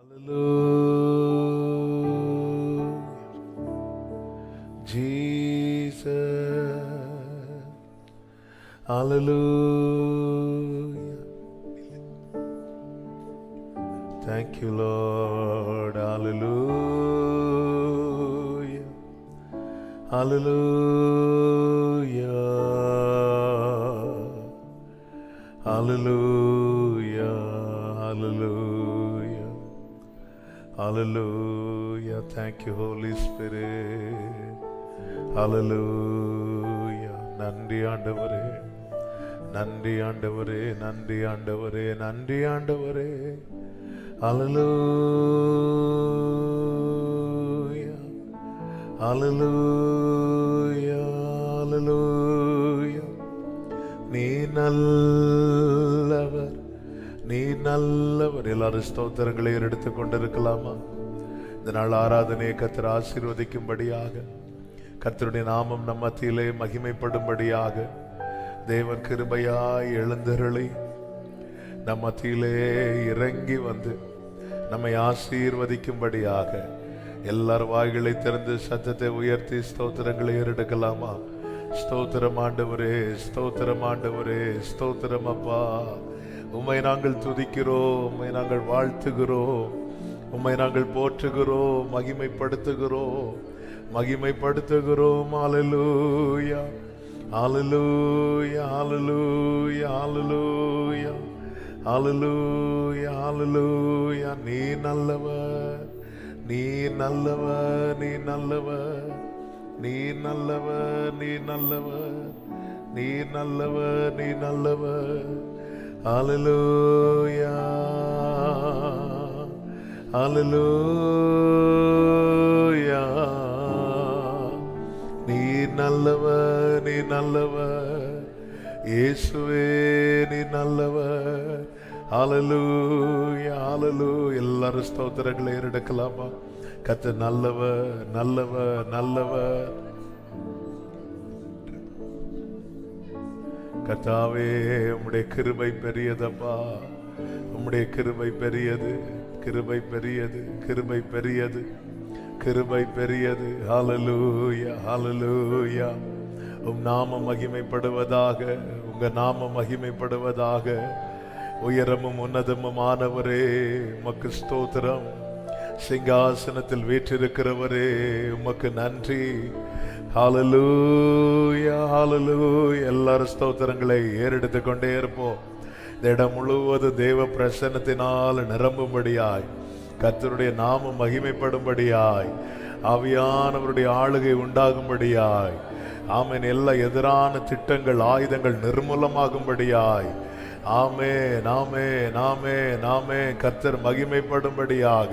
Hallelujah. Thank you, Lord. Hallelujah. Hallelujah. Hallelujah. Hallelujah. Hallelujah. Thank you, Holy Spirit. Hallelujah. நன்றி ஆண்டவரே, நன்றி ஆண்டவரே, நன்றி ஆண்டவரே, நன்றி ஆண்டவரே. Hallelujah. Hallelujah. Hallelujah. நீ நல்லவர், நீ நல்லவர். எல்லாரும் ஸ்தோத்திரங்களை எடுத்துக் கொண்டிருக்கலாமா? இந்த நாள் ஆராதனையை கர்த்தர் ஆசீர்வதிக்கும்படியாக, கர்த்தருடைய நாமம் நம் மத்தியிலே மகிமைப்படும்படியாக தேவன் கிருபையாய் எழுந்தருளி நம் மத்தியிலே இறங்கி வந்து நம்மை ஆசீர்வதிக்கும்படியாக எல்லார் வாய்களை திறந்து சத்தத்தை உயர்த்தி ஸ்தோத்திரங்களை ஏறெடுக்கலாமா? ஸ்தோத்திரம் ஆண்டவரே, ஸ்தோத்திரம் ஆண்டவரே, ஸ்தோத்திரம் அப்பா. உம்மை நாங்கள் துதிக்கிறோம், உம்மை நாங்கள் வாழ்த்துகிறோம், உம்மை நாங்கள் போற்றுகிறோம், மகிமைப்படுத்துகிறோம், மகிமைப்படுத்துகிறோம். ஹல்லேலூயா, ஹல்லேலூயா, ஹல்லேலூயா, ஹல்லேலூயா, ஹல்லேலூயா, ஹல்லேலூயா. நீ நல்லவர், நீ நல்லவர், நீ நல்லவர், நீ நல்லவர், நீ நல்லவர், நீ நல்லவர், நீ நல்லவர். ஹல்லேலூயா, ஹல்லேலூயா. நீ நல்லவர், நீ நல்லவர், இயேசுவே நீ நல்லவர். ஹல்லேலூயா, ஹல்லேலூயா. எல்லாரும் ஸ்தோத்திரங்களை எடுக்கலாமா? கர்த்தர் நல்லவர், நல்லவர், நல்லவர். கர்த்தாவே, உம்முடைய கிருபை பெரியதப்பா, உம்முடைய கிருபை பெரியது, கிருபை பெரியது, கிருபை பெரியது, கிருபை பெரியது. ஹல்லேலூயா, ஹல்லேலூயா. உம் நாமம் மகிமைப்படுவதாக, உங்க நாமம் மகிமைப்படுவதாக. உயரமும் உன்னதமுமானவரே, உமக்கு ஸ்தோத்திரம். சிங்காசனத்தில் வீற்றிருக்கிறவரே, உமக்கு நன்றி. ஹல்லேலூயா, ஹல்லேலூயா. எல்லாரும் ஸ்தோத்திரங்களை ஏறெடுத்து கொண்டே இருப்போம். இந்த இடம் முழுவதும் தேவ பிரசன்னத்தினால் நிரம்பும்படியாய், கர்த்தருடைய நாமம் மகிமைப்படும்படியாய், ஆவியானவருடைய ஆளுகை உண்டாகும்படியாய், ஆமென். எல்லா எதிரான திட்டங்கள், ஆயுதங்கள் நிர்மூலமாகும்படியாய், ஆமென், ஆமென், ஆமென், ஆமென். கர்த்தர் மகிமைப்படும்படியாக,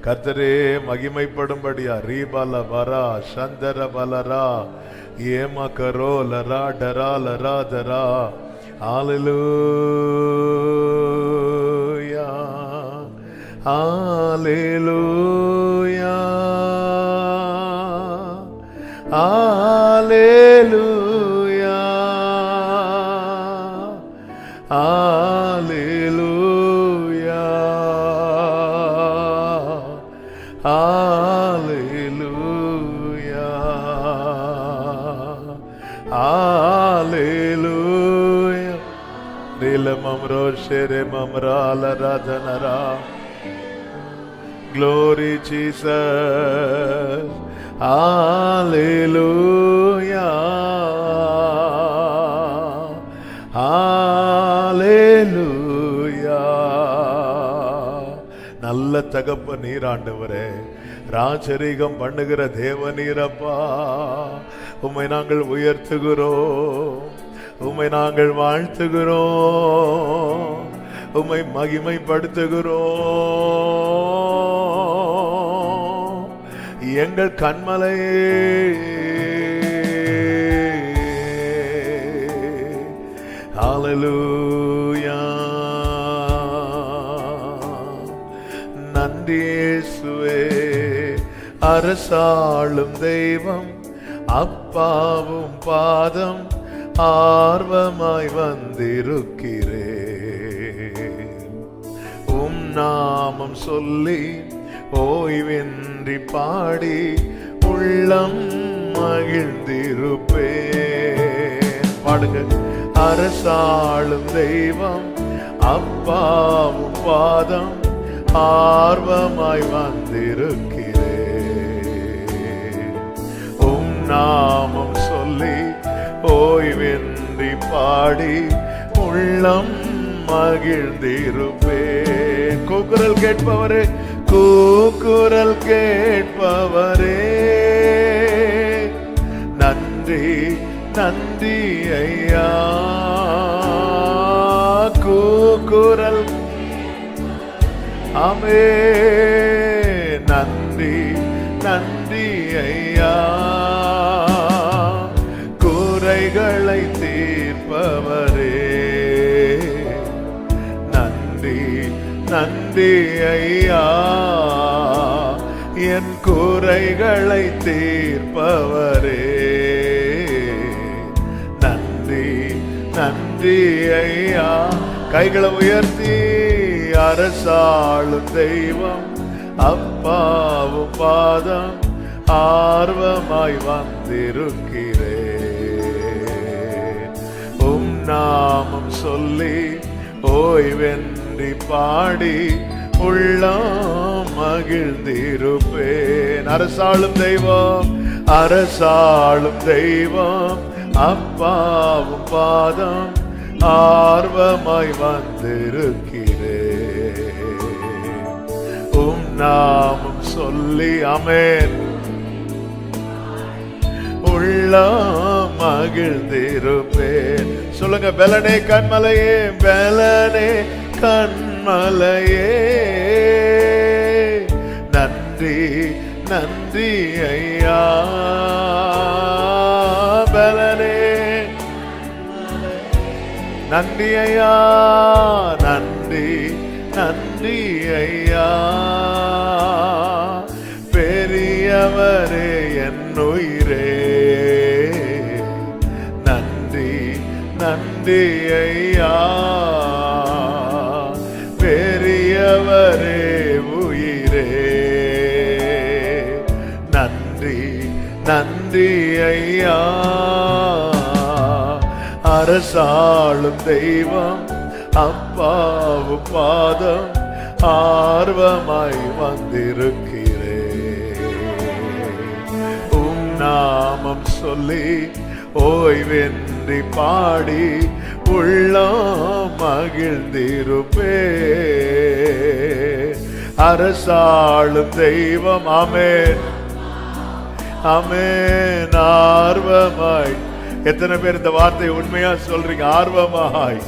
கர்த்தரே மகிமைப்படும்படியா. ரீபல வரா சந்தர பலரா ஏம கரோ லரா டரா லரா தரா. ஹல்லேலூயா, ஹல்லேலூயா, ஹல்லேலூயா, ஹல்லேலூயா, ஹல்லேலூயா, ஹல்லேலூயா. ரிலமம்ரோ ஷெரெமம்ரால ராதனரா. Glory Jesus. Hallelujah. Hallelujah. நல்ல தகப்ப நீராண்டவரே, ராஜரீகம் பண்ணுகிற தேவ நீரப்பா, உம்மை நாங்கள் உயர்த்துகிறோம், உம்மை நாங்கள் வாழ்த்துகிறோம், உம்மை மகிமைப்படுத்துகிறோம். எங்கள் கண்மலையே, ஹல்லேலூயா. நன்றி இயேசுவே. அரசாளும் தெய்வம் அப்பாவும் பாதம் ஆர்வமாய் வந்திருக்கிறேன். உம் நாம நாமம் சொல்லி ஓய்வின்றி பாடி உள்ளம் மகிழ்ந்திருப்பேன். பாடுங்க. அரசாளும் தெய்வம் அப்பாவும் பாதம் ஆர்வமாய் வந்திருக்கிறேன். உம் நாமம் சொல்லி ஓய்வின்றி பாடி உள்ளம் மகிழ்ந்திருப்பேன். கூக்குரல் கேட்பவரே, கூக்குரல் கேட்பவரே, நன்றி நன்றி ஐயா. கூக்குரல் ஆமே, நன்றி நன்றி ஐயா. குறைகளை தீர்ப்பவரே, நன்றி நன்றி ஐயா. என் குறைகளை தீர்ப்பவரே, நன்றி நன்றி ஐயா. கைகளை உயர்த்தி அரசாளும் தெய்வம் அப்பாவும் பாதம் ஆர்வமாய் வந்திருக்கிறேன். உம் நாமம் சொல்லி ஓய்வென்றி பாடி உள்ளம் மகிழ்ந்திருப்பேன். அரசாளும் தெய்வம், அரசாளும் தெய்வம் அப்பாவும் பாதம் ஆர்வமாய் வந்திருக்கிறேன். உம் நாமம் சொல்லி ஆமென் உள்ளம் மகிழ்ந்திருப்பேன். சொல்லுங்க. பெலனே கண்மலையே, பெலனே கண்மலையே, நன்றி நன்றி ஐயா. பெலனே நன்றி ஐயா, நன்றி நன்றி ஐயா. பெரியவரே என் உயிரே, நன்றி நன்றி ஐயா. பெரியவரே உயிரே, நன்றி நன்றி ஐயா. அரசாளும் தெய்வம் அப்பாவும் பாதம் ஆர்வமாய் வந்திருக்கிறேன். உம் நாமம் சொல்லி ஓய்வென்றி பாடி உள்ளம் மகிழ்ந்திருப்பேன். அரசாளும் தெய்வம் ஆமென் ஆமென். ஆர்வமாய், எத்தனை பேர் இந்த வார்த்தை உண்மையா சொல்றீங்க? ஆர்வமாய்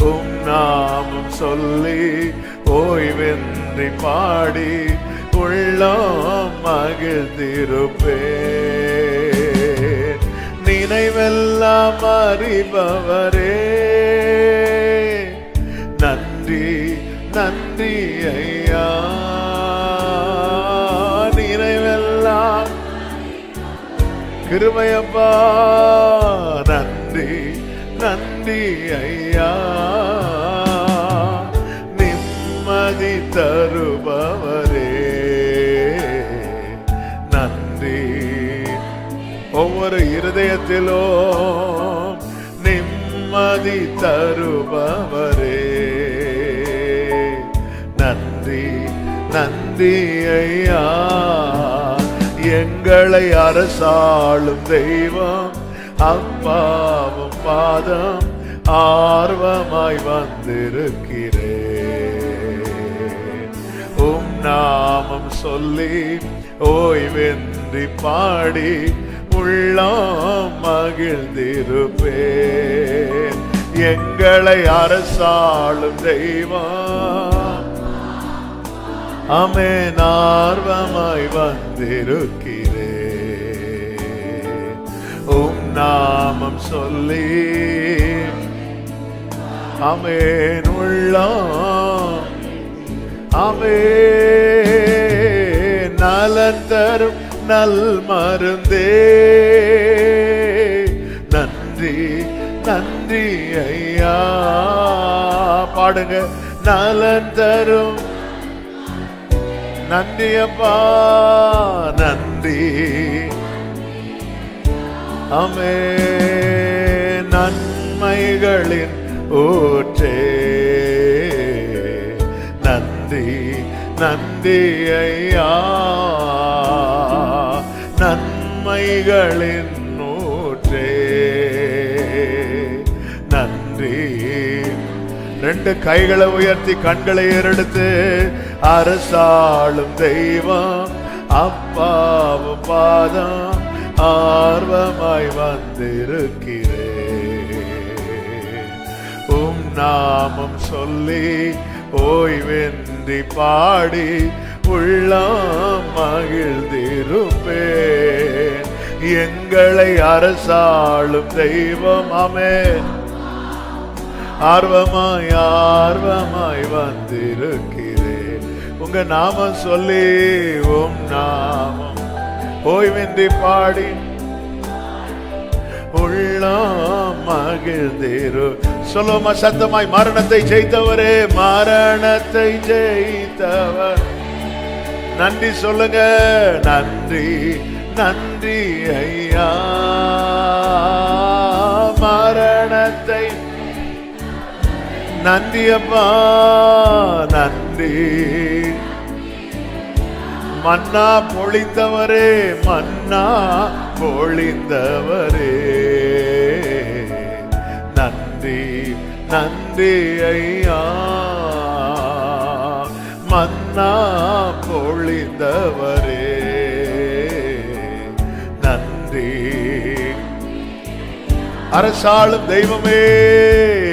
உம் நாமம் சொல்லி ஓய்வென்றி பாடி உள்ளம் மகிழ்ந்திருப்பேன். நினைவெல்லாம் அறிபவரே, நன்றி நன்றி ஐயா. நினைவெல்லாம் கிருபையப்பா, நன்றி நன்றி ஐயா. நிம்மதி தருபவரே, நன்றி. ஒவ்வொரு இருதயத்திலும் நிம்மதி தருபவரே, நன்றி நன்றி ஐயா. எங்களை அரசாளும் தெய்வம் அப்பாவும் பாதம் ஆர்வமாய் வந்திருக்கிறேன். உம் நாமம் சொல்லி ஓய்வென்றி பாடி உள்ளம் மகிழ்ந்திருப்பேன். எங்களை அரசாளும் தெய்வம் ஆமென் ஆர்வமாய் வந்திருக்கிறேன். உம் நாமம் சொல்லி ஆமென் உள்ளம் ஆமென். நலன் தரும் நல் மருந்தே, நன்றி நன்றி ஐயா. பாடுங்க. நலன் தரும் நன்றி அப்பா நன்றி. ஆமே நன்மைகளின் ஊற்றே நன்றி நன்றி ஐயா. நன்மைகளின் ஊற்றே நன்றி. ரெண்டு கைகளை உயர்த்தி கண்களை ஏறெடுத்து அரசாளும் தெய்வம் அப்பாவும் பாதம் ஆர்வமாய் வந்திருக்கிறேன். உம் நாமம் சொல்லி ஓய்வென்றி பாடி உள்ளம் மகிழ்ந்திருப்பேன். எங்களை அரசாளும் தெய்வம் ஆமென் ஆர்வமாய் ஆர்வமாய் வந்திருக்கிறேன். உங்க நாமம் சொல்லி உம் நாமம் ஓய்வின்றி பாடி உள்ளம் மகிழ்ந்திரு. சொல்லுமா சத்தமாய். மரணத்தை ஜெயித்தவரே மரணத்தை ஜெயித்தவர். நன்றி சொல்லுங்க. நன்றி நன்றி ஐயா. மரணத்தை நன்றி அப்பா நன்றி. மன்னா பொழிந்தவரே மன்னா பொழிந்தவரே நன்றி நன்றி ஐயா. மன்னா பொழிந்தவரே நன்றி. அரசாளும் தெய்வமே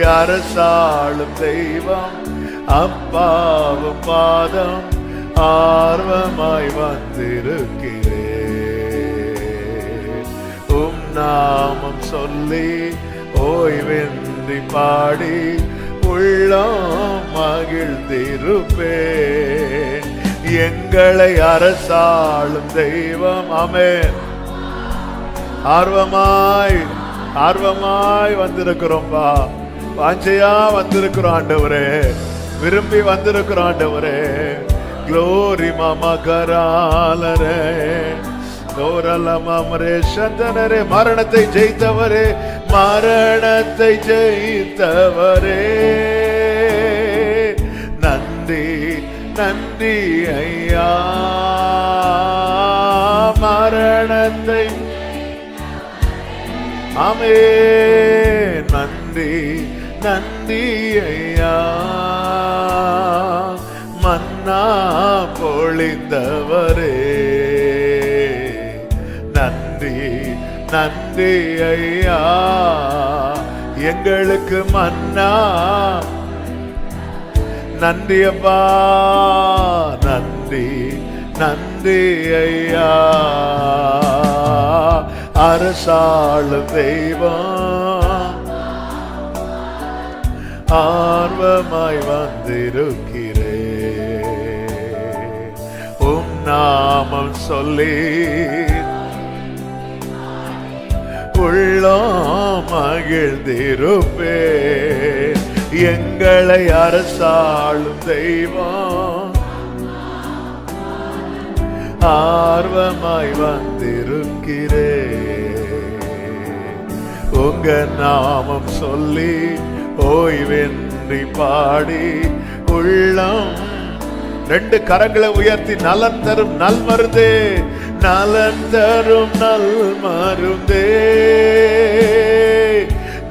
அரசாளும் தெய்வம் அப்பாவும் பாதம் ஆர்வமாய் வந்திருக்கிறேன். உம் நாமம் சொல்லி ஓய்வென்றி பாடி உள்ளம் மகிழ்ந்திருப்பேன். எங்களை அரசாளும் தெய்வம் ஆமென். ஆர்வமாய் ஆர்வமாய் வந்திருக்கிறோம்பா. வாஞ்சையா வந்திருக்கிறோம் ஆண்டவரே. விரும்பி வந்திருக்கிறோம் ஆண்டவரே. க்ளோரி மாமா கராலரே கௌரலமரே சந்தனரே. மரணத்தை ஜெயித்தவரே மரணத்தை ஜெயித்தவரே நன்றி நன்றி ஐயா. மரணத்தை ஆமே நன்றி நன்றி ஐயா. மன்னா பொழிந்தவரே நன்றி நன்றி ஐயா. எங்களுக்கு மன்னா நன்றி அப்பா நன்றி நன்றி ஐயா. அரசாளும் தெய்வம் ஆர்வமாய் வந்திருக்கிறேன். உம் நாமம் சொல்லி உள்ளம் மகிழ்ந்திருப்பேன். எங்களை அரசாளும் தெய்வம் ஆர்வமாய் வந்திருக்கிறேன். உங்க நாமம் சொல்லி ஓய்வென்றி பாடி உள்ளம். ரெண்டு கரங்களை உயர்த்தி நலன் தரும் நல் மருந்தே நலன் தரும் நல் மருந்தே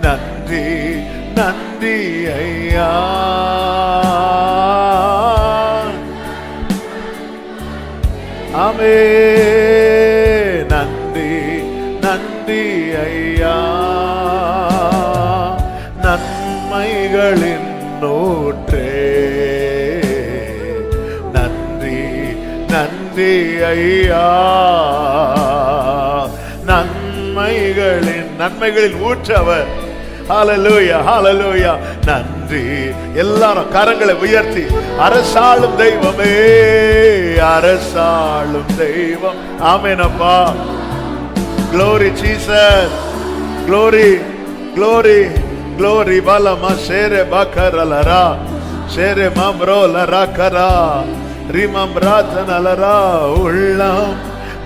நன்றி நன்றி ஐயா. ஆமே நன்றி நன்றி ஐயா. நன்மைகளின் நூற்றே நன்றி நன்றி ஐயா. நன்மைகளின் ஊற்றவர். ஹல்லேலூயா ஹல்லேலூயா. நன்றி. எல்லாரும் கரங்களை உயர்த்தி அரசாளும் தெய்வமே அரசாளும் தெய்வம் ஆமென் அப்பா. Glory Jesus. Glory glory glory. Balama shere bakaраlara shere mamro lara kara ரிமம் ராத்தனலரா உள்ளம்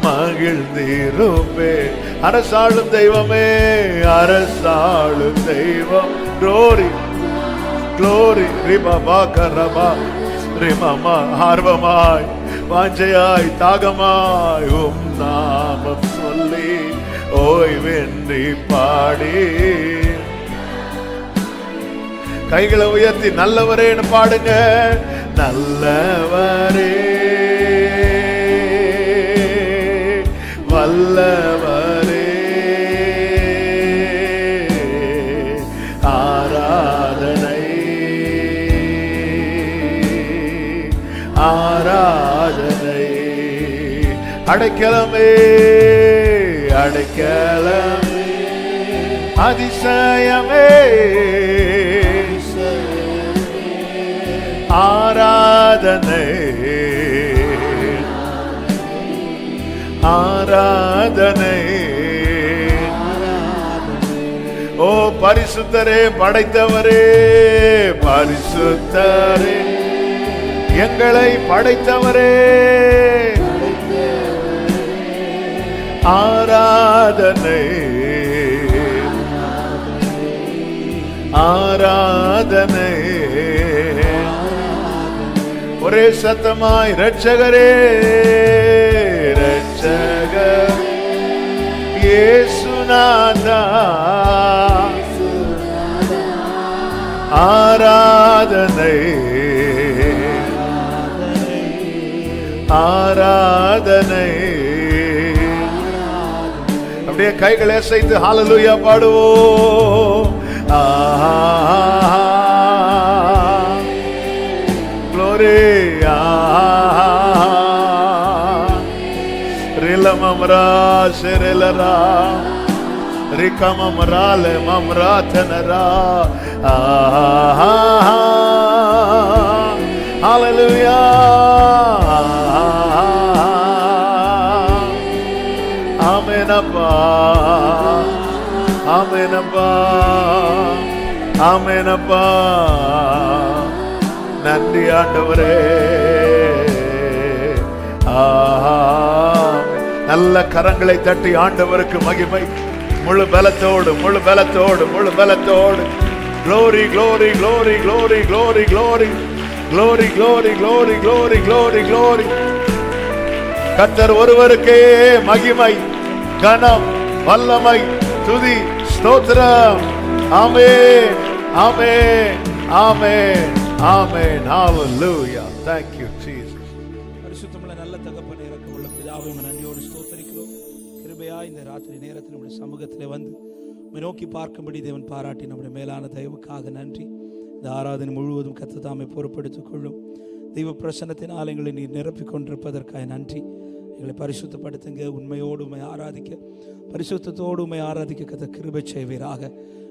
மகிழ்ந்திருப்பே. அரசாளும் தெய்வமே, அரசாளும் தெய்வம். Glory glory ரிபா கரபா ரிமமா. ஆர்வமாய் வாஞ்சையாய் தாகமாய் உம் நாமம் சொல்லி ஓய்வென்றி பாடி கைகளை உயர்த்தி நல்லவரேன்னு பாடுங்க. நல்லவரே வல்லவரே ஆராதனை ஆராதனை. அடைக்கலமே அடைக்கலமே அதிசயமே ஆராதனை ஆராதனை. ஓ பரிசுத்தரே படைத்தவரே, பரிசுத்தரே எங்களை படைத்தவரே, ஆராதனை ஆராதனை. ஒரே சத்தமாய் இரட்சகரே இரட்சகர் இயேசுநாதா ஆராதனை ஆராதனை. அப்படியே கைகளை அசைத்து ஹல்லேலூயா பாடுவோம். க்ளோரி ரிலமம்ரா செரலரா ரிகமம்ரால மம்ராதனரா. ஹல்லேலூயா ஆமெனப்பா ஆமெனப்பா ஆமெனப்பா. நன்றி ஆண்டவரே. நல்ல கரங்களை தட்டி ஆண்டவருக்கு மகிமை. முழு பலத்தோடு முழு பலத்தோடு முழு பலத்தோடு. Glory glory glory glory glory glory glory glory glory glory glory glory. கர்த்தர் ஒருவருக்கே மகிமை கனம் வல்லமை துதி ஸ்தோத்திரம். ஆமென் ஆமென் ஆமென் ஆமென். ஹல்லேலூயா. Thank you Jesus. பரிசுத்தமுள்ள நல்ல தகப்பனே, இரக்கமுள்ள பிதாவே, நன்றியோடு ஸ்தோத்திரிக்கிறோம். கிருபையா இந்த ராத்திரி நேரத்தில் நம்முடைய சமூகத்திலே வந்து நோக்கி பார்க்கும்படி தேவன் பாராட்டி நம்முடைய மேலான தயவுக்காக நன்றி. இந்த ஆராதனை முழுவதும் கர்த்தர் தாமே பொறுப்பெடுத்துக் கொள்ளும். தெய்வ பிரசன்னத்தினால் எங்களை நீர் நிரப்பிக் கொண்டிருப்பதற்காக நன்றி. எங்களை பரிசுத்தப்படுத்துங்க. உண்மையோடு உண்மை ஆராதிக்க, பரிசுத்தத்தோடு உண்மை ஆராதிக்க கர்த்தர் கிருபை செய்வீராக.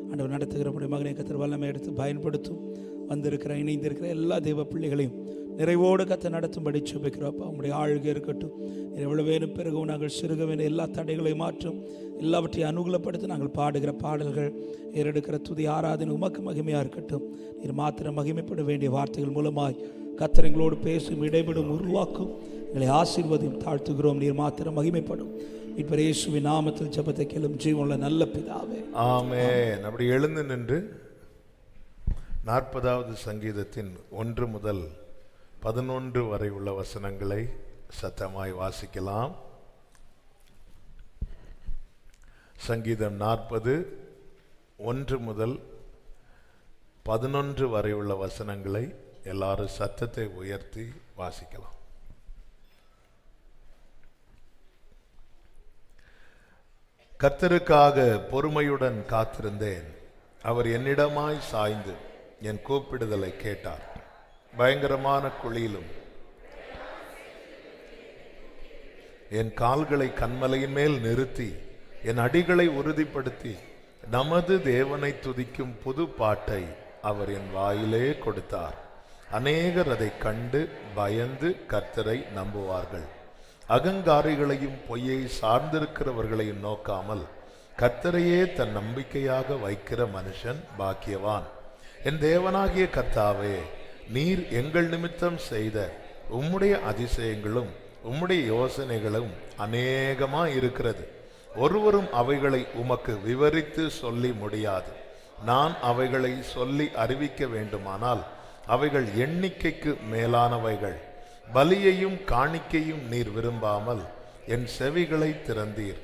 ஆண்டவர் நடத்துகிற நம்முடைய மகனை கர்த்தர் வல்லமை எடுத்து பயன்படுத்தும். வந்திருக்கிற இணைந்திருக்கிற எல்லா தெய்வ பிள்ளைகளையும் நிறைவோடு கர்த்தர் நடத்தும்படி ஜெபிக்கிறோம். உங்களுடைய ஆளுகை இருக்கட்டும். எவ்வளவு வேணும் பிறகும் நாங்கள் சிறுக வேணும். எல்லா தடைகளையும் மாற்றும். எல்லாவற்றையும் அனுகூலப்படுத்தி நாங்கள் பாடுகிற பாடல்கள், ஏறெடுக்கிற துதி ஆராதனை உமக்கு மகிமையாக இருக்கட்டும். நீர் மாத்திரம் மகிமைப்பட வேண்டிய வார்த்தைகள் மூலமாய் கர்த்தர் எங்களோடு பேசும், இடைவிடும், உருவாக்கும். எங்களை ஆசீர்வதியும் தாழ்த்துகிறோம். நீர் மாத்திரம் மகிமைப்படும். இப்ப இயேசுவின் நாமத்தில் ஜெபத்தை கேளும் ஜீவனுள்ள நல்ல பிதாவே, ஆமென். அப்படி எழுந்து நின்று 40வது சங்கீதத்தின் 1 முதல் 11 வரை உள்ள வசனங்களை சத்தமாய் வாசிக்கலாம். சங்கீதம் 40 1 முதல் 11 வரை உள்ள வசனங்களை எல்லாரும் சத்தத்தை உயர்த்தி வாசிக்கலாம். கர்த்தருக்காக பொறுமையுடன் காத்திருந்தேன். அவர் என்னிடமாய் சாய்ந்து என் கூப்பிடுதலை கேட்டார். பயங்கரமான குழியிலும் என் கால்களை கன்மலையின் மேல் நிறுத்தி என் அடிகளை உறுதிப்படுத்தி நமது தேவனை துதிக்கும் புது பாட்டை அவர் என் வாயிலே கொடுத்தார். அநேகர் அதை கண்டு பயந்து கர்த்தரை நம்புவார்கள். அகங்காரிகளையும் பொய்யை சார்ந்திருக்கிறவர்களையும் நோக்காமல் கர்த்தரையே தன் நம்பிக்கையாக வைக்கிற மனுஷன் பாக்கியவான். என் தேவனாகிய கர்த்தாவே, நீர் எங்கள் நிமித்தம் செய்த உம்முடைய அதிசயங்களும் உம்முடைய யோசனைகளும் அநேகமா இருக்கிறது. ஒருவரும் அவைகளை உமக்கு விவரித்து சொல்லி முடியாது. நான் அவைகளை சொல்லி அறிவிக்க வேண்டுமானால் அவைகள் எண்ணிக்கைக்கு மேலானவைகள். பலியையும் காணிக்கையும் நீர் விரும்பாமல் என் செவிகளை திறந்தீர்.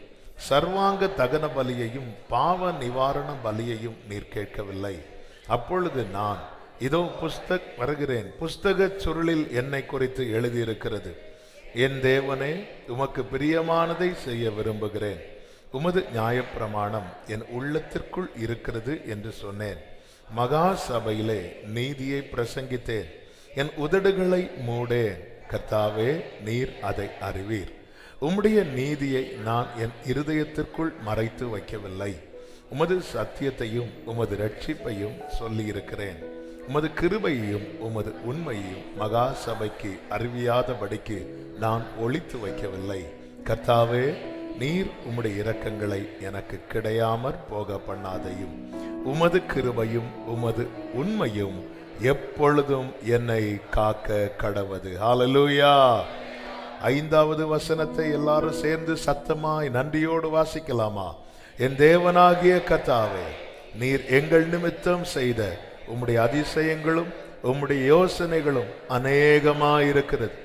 சர்வாங்க தகன பலியையும் பாவ நிவாரண பலியையும் நீர் கேட்கவில்லை. அப்பொழுது நான், இதோ வருகிறேன், புஸ்தகச் சுருளில் என்னை குறித்து எழுதியிருக்கிறது. என் தேவனே, உமக்கு பிரியமானதை செய்ய விரும்புகிறேன். உமது நியாயப்பிரமாணம் என் உள்ளத்திற்குள் இருக்கிறது என்று சொன்னேன். மகா சபையிலே நீதியை பிரசங்கித்தேன். என் உதடுகளை மூடேன். கர்த்தாவே, நீர் அதை அறிவீர். உம்முடைய நீதியை நான் என் இருதயத்திற்குள் மறைத்து வைக்கவில்லை. உமது சத்தியத்தையும் உமது ரட்சிப்பையும் சொல்லியிருக்கிறேன். உமது கிருபையையும் உமது உண்மையையும் மகா சபைக்கு அறிவியாதபடிக்கு நான் ஒளித்து வைக்கவில்லை. கர்த்தாவே, நீர் உம்முடைய இரக்கங்களை எனக்கு கிடையாமற் போக பண்ணாதையும். உமது கிருபையும் உமது உண்மையும் எப்பொழுதும் என்னை காக்க கடவது. ஹல்லேலூயா. 5வது வசனத்தை எல்லாரும் சேர்ந்து சத்தமாய் நன்றியோடு வாசிக்கலாமா? என் தேவனாகிய கர்த்தாவே, நீர் எங்கள் நிமித்தம் செய்த உம்முடைய அதிசயங்களும் உம்முடைய யோசனைகளும் அநேகமாயிருக்கிறது.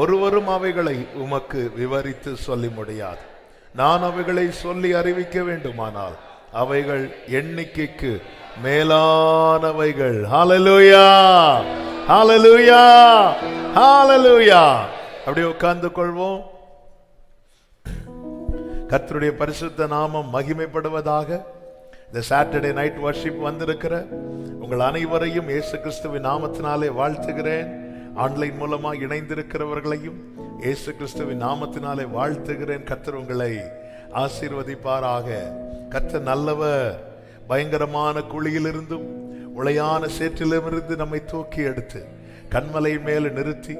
ஒருவரும் அவைகளை உமக்கு விவரித்து சொல்லி முடியாது. நான் அவைகளை சொல்லி அறிவிக்க வேண்டுமானால் அவைகள் எண்ணிக்கைக்கு மேலானவைகள். ஹல்லேலூயா, ஹல்லேலூயா, ஹல்லேலூயா. அப்படியே உட்கார்ந்து கொள்வோம். கர்த்தருடைய பரிசுத்த நாமம் மகிமைப்படுவதாக. இந்த சாட்டர்டே நைட் வர்ஷிப் வந்திருக்கிற உங்கள் அனைவரையும் இயேசு கிறிஸ்துவின் நாமத்தினாலே வாழ்த்துகிறேன். ஆன்லைன் மூலமா இணைந்திருக்கிறவர்களையும் இயேசு கிறிஸ்துவின் நாமத்தினாலே வாழ்த்துகிறேன். கர்த்தர் உங்களை ஆசீர்வதிப்பாராக. கர்த்தர் நல்லவர். பயங்கரமான குழியிலிருந்தும் உளையான சேற்றிலிருந்து நம்மை தூக்கி எடுத்து கண்மலை மேல நிறுத்தி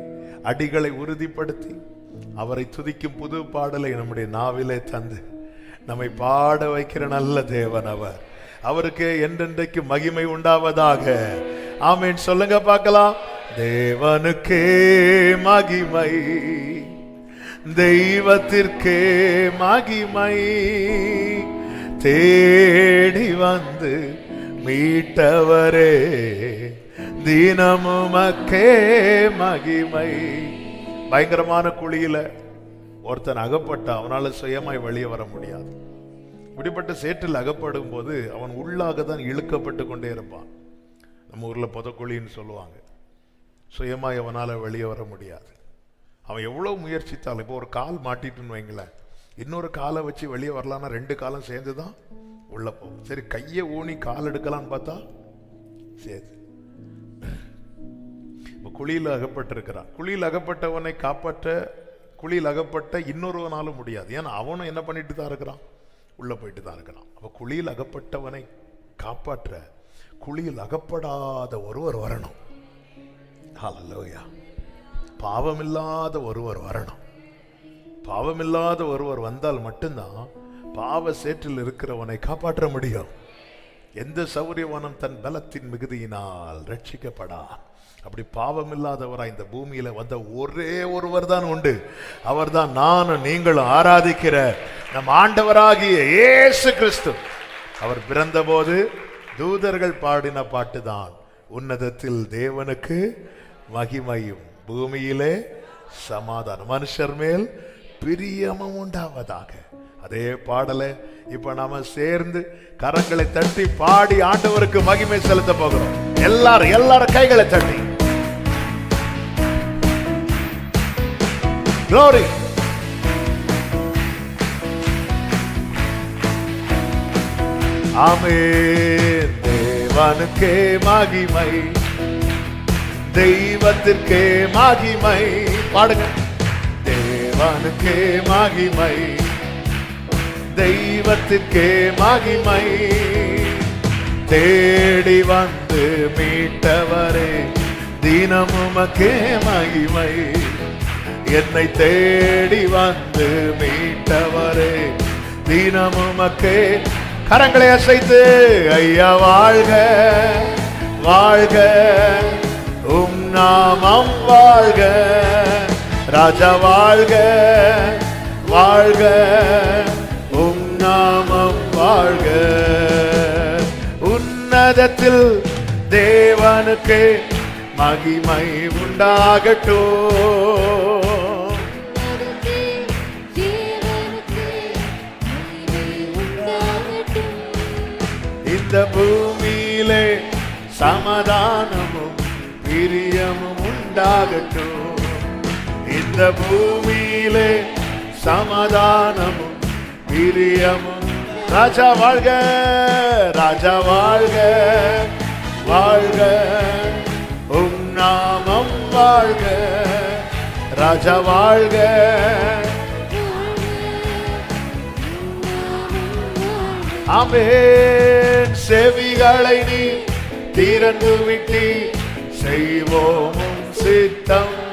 அடிகளை உறுதிப்படுத்தி அவரை துதிக்கும் புது பாடலை நம்முடைய நாவிலே தந்து நம்மை பாட வைக்கிற நல்ல தேவன் அவர். அவருக்கு என்றென்றைக்கு மகிமை உண்டாவதாக. ஆமென் சொல்லுங்க பார்க்கலாம். தேவனுக்கே மகிமை, தெய்வத்திற்கே மகிமை, தேடி வந்து மீட்டவரே தினமுமக்கே மகிமை. பயங்கரமான குழியில ஒருத்தன் அகப்பட்ட அவனால சுயமாய் வெளியே வர முடியாது. இப்படிப்பட்ட சேற்றில் அகப்படும் போது அவன் உள்ளாக தான் இழுக்கப்பட்டு கொண்டே இருப்பான். நம்ம ஊர்ல புதக்குழின்னு சொல்லுவாங்க. சுயமாய் அவனால வெளியே வர முடியாது. அவன் எவ்வளவு முயற்சித்தாலும், இப்போ ஒரு கால் மாட்டிட்டுன்னு வைங்களேன், இன்னொரு காலை வச்சு வெளியே வரலான்னா 2 காலம் சேர்ந்துதான் உள்ள போகும். சரி, கையை ஊனி கால் எடுக்கலான்னு பார்த்தா சரி. குழியில் அகப்பட்டிருக்கிறான். குழியில் அகப்பட்டவனை காப்பாற்ற குழியில் அகப்பட்ட இன்னொருவனாலும் முடியாது. ஏன்னா அவனும் என்ன பண்ணிட்டு தான் இருக்கிறான், உள்ள போயிட்டு தான் இருக்கிறான். அப்ப குழியில் அகப்பட்டவனை காப்பாற்ற குழியில் அகப்படாத ஒருவர் வரணும். ஹல்லேலூயா. பாவமில்லாத ஒருவர் வரணும். பாவமில்லாத ஒருவர் வந்தால் மட்டும்தான் பாவ சேற்றில் இருக்கிறவனை காப்பாற்ற முடியும். எந்த சௌரியவானும் தன் பலத்தின் மிகுதியினால் ரட்சிக்கப்படா. அப்படி பாவமில்லாதவராய் இந்த பூமியில வந்த ஒரே ஒருவர் தான் உண்டு. அவர் தான் நானும் நீங்களும் ஆராதிக்கிற நம் ஆண்டவராகிய இயேசு கிறிஸ்து. அவர் பிறந்த போது தூதர்கள் பாடின பாட்டு தான், உன்னதத்தில் தேவனுக்கு மகிமையும் பூமியிலே சமாதானம், மனுஷர் மேல் பிரியமும் உண்டாவதாக. அதே பாடலை இப்ப நாம சேர்ந்து கரங்களை தட்டி பாடி ஆண்டவருக்கு மகிமை செலுத்த போகிறோம். எல்லாரும் கைகளை தட்டி Glory. ஆமென். தேவனுக்கே மகிமை, தெய்வத்திற்கே மகிமை. பாடுங்க. தேவனுக்கே மகிமை, தெய்வத்திற்கே மகிமை, தேடி வந்து மீட்டவரே தினமுமக்கே மகிமை. என்னை தேடி வந்து மீட்டவரே தினமுமக்கே. கரங்களை அசைத்து ஐயா வாழ்க வாழ்க, உம் நாமம் வாழ்க. ராஜா வாழ்க வாழ்க, உம் நாமம் வாழ்க. உன்னதத்தில் தேவனுக்கு மகிமை உண்டாகட்டும். இந்த பூமியிலே சமாதானமும் பிரியமும் உண்டாகட்டும். இந்த பூமியிலே சமாதானமும் பிரியமும். ராஜா வாழ்க ராஜா வாழ்க வாழ்க, உம் நாமம் வாழ்க. ராஜா வாழ்க. ஆமென். செவிகளை நீ திறந்து விட்டி செய்வோம் சித்தம்.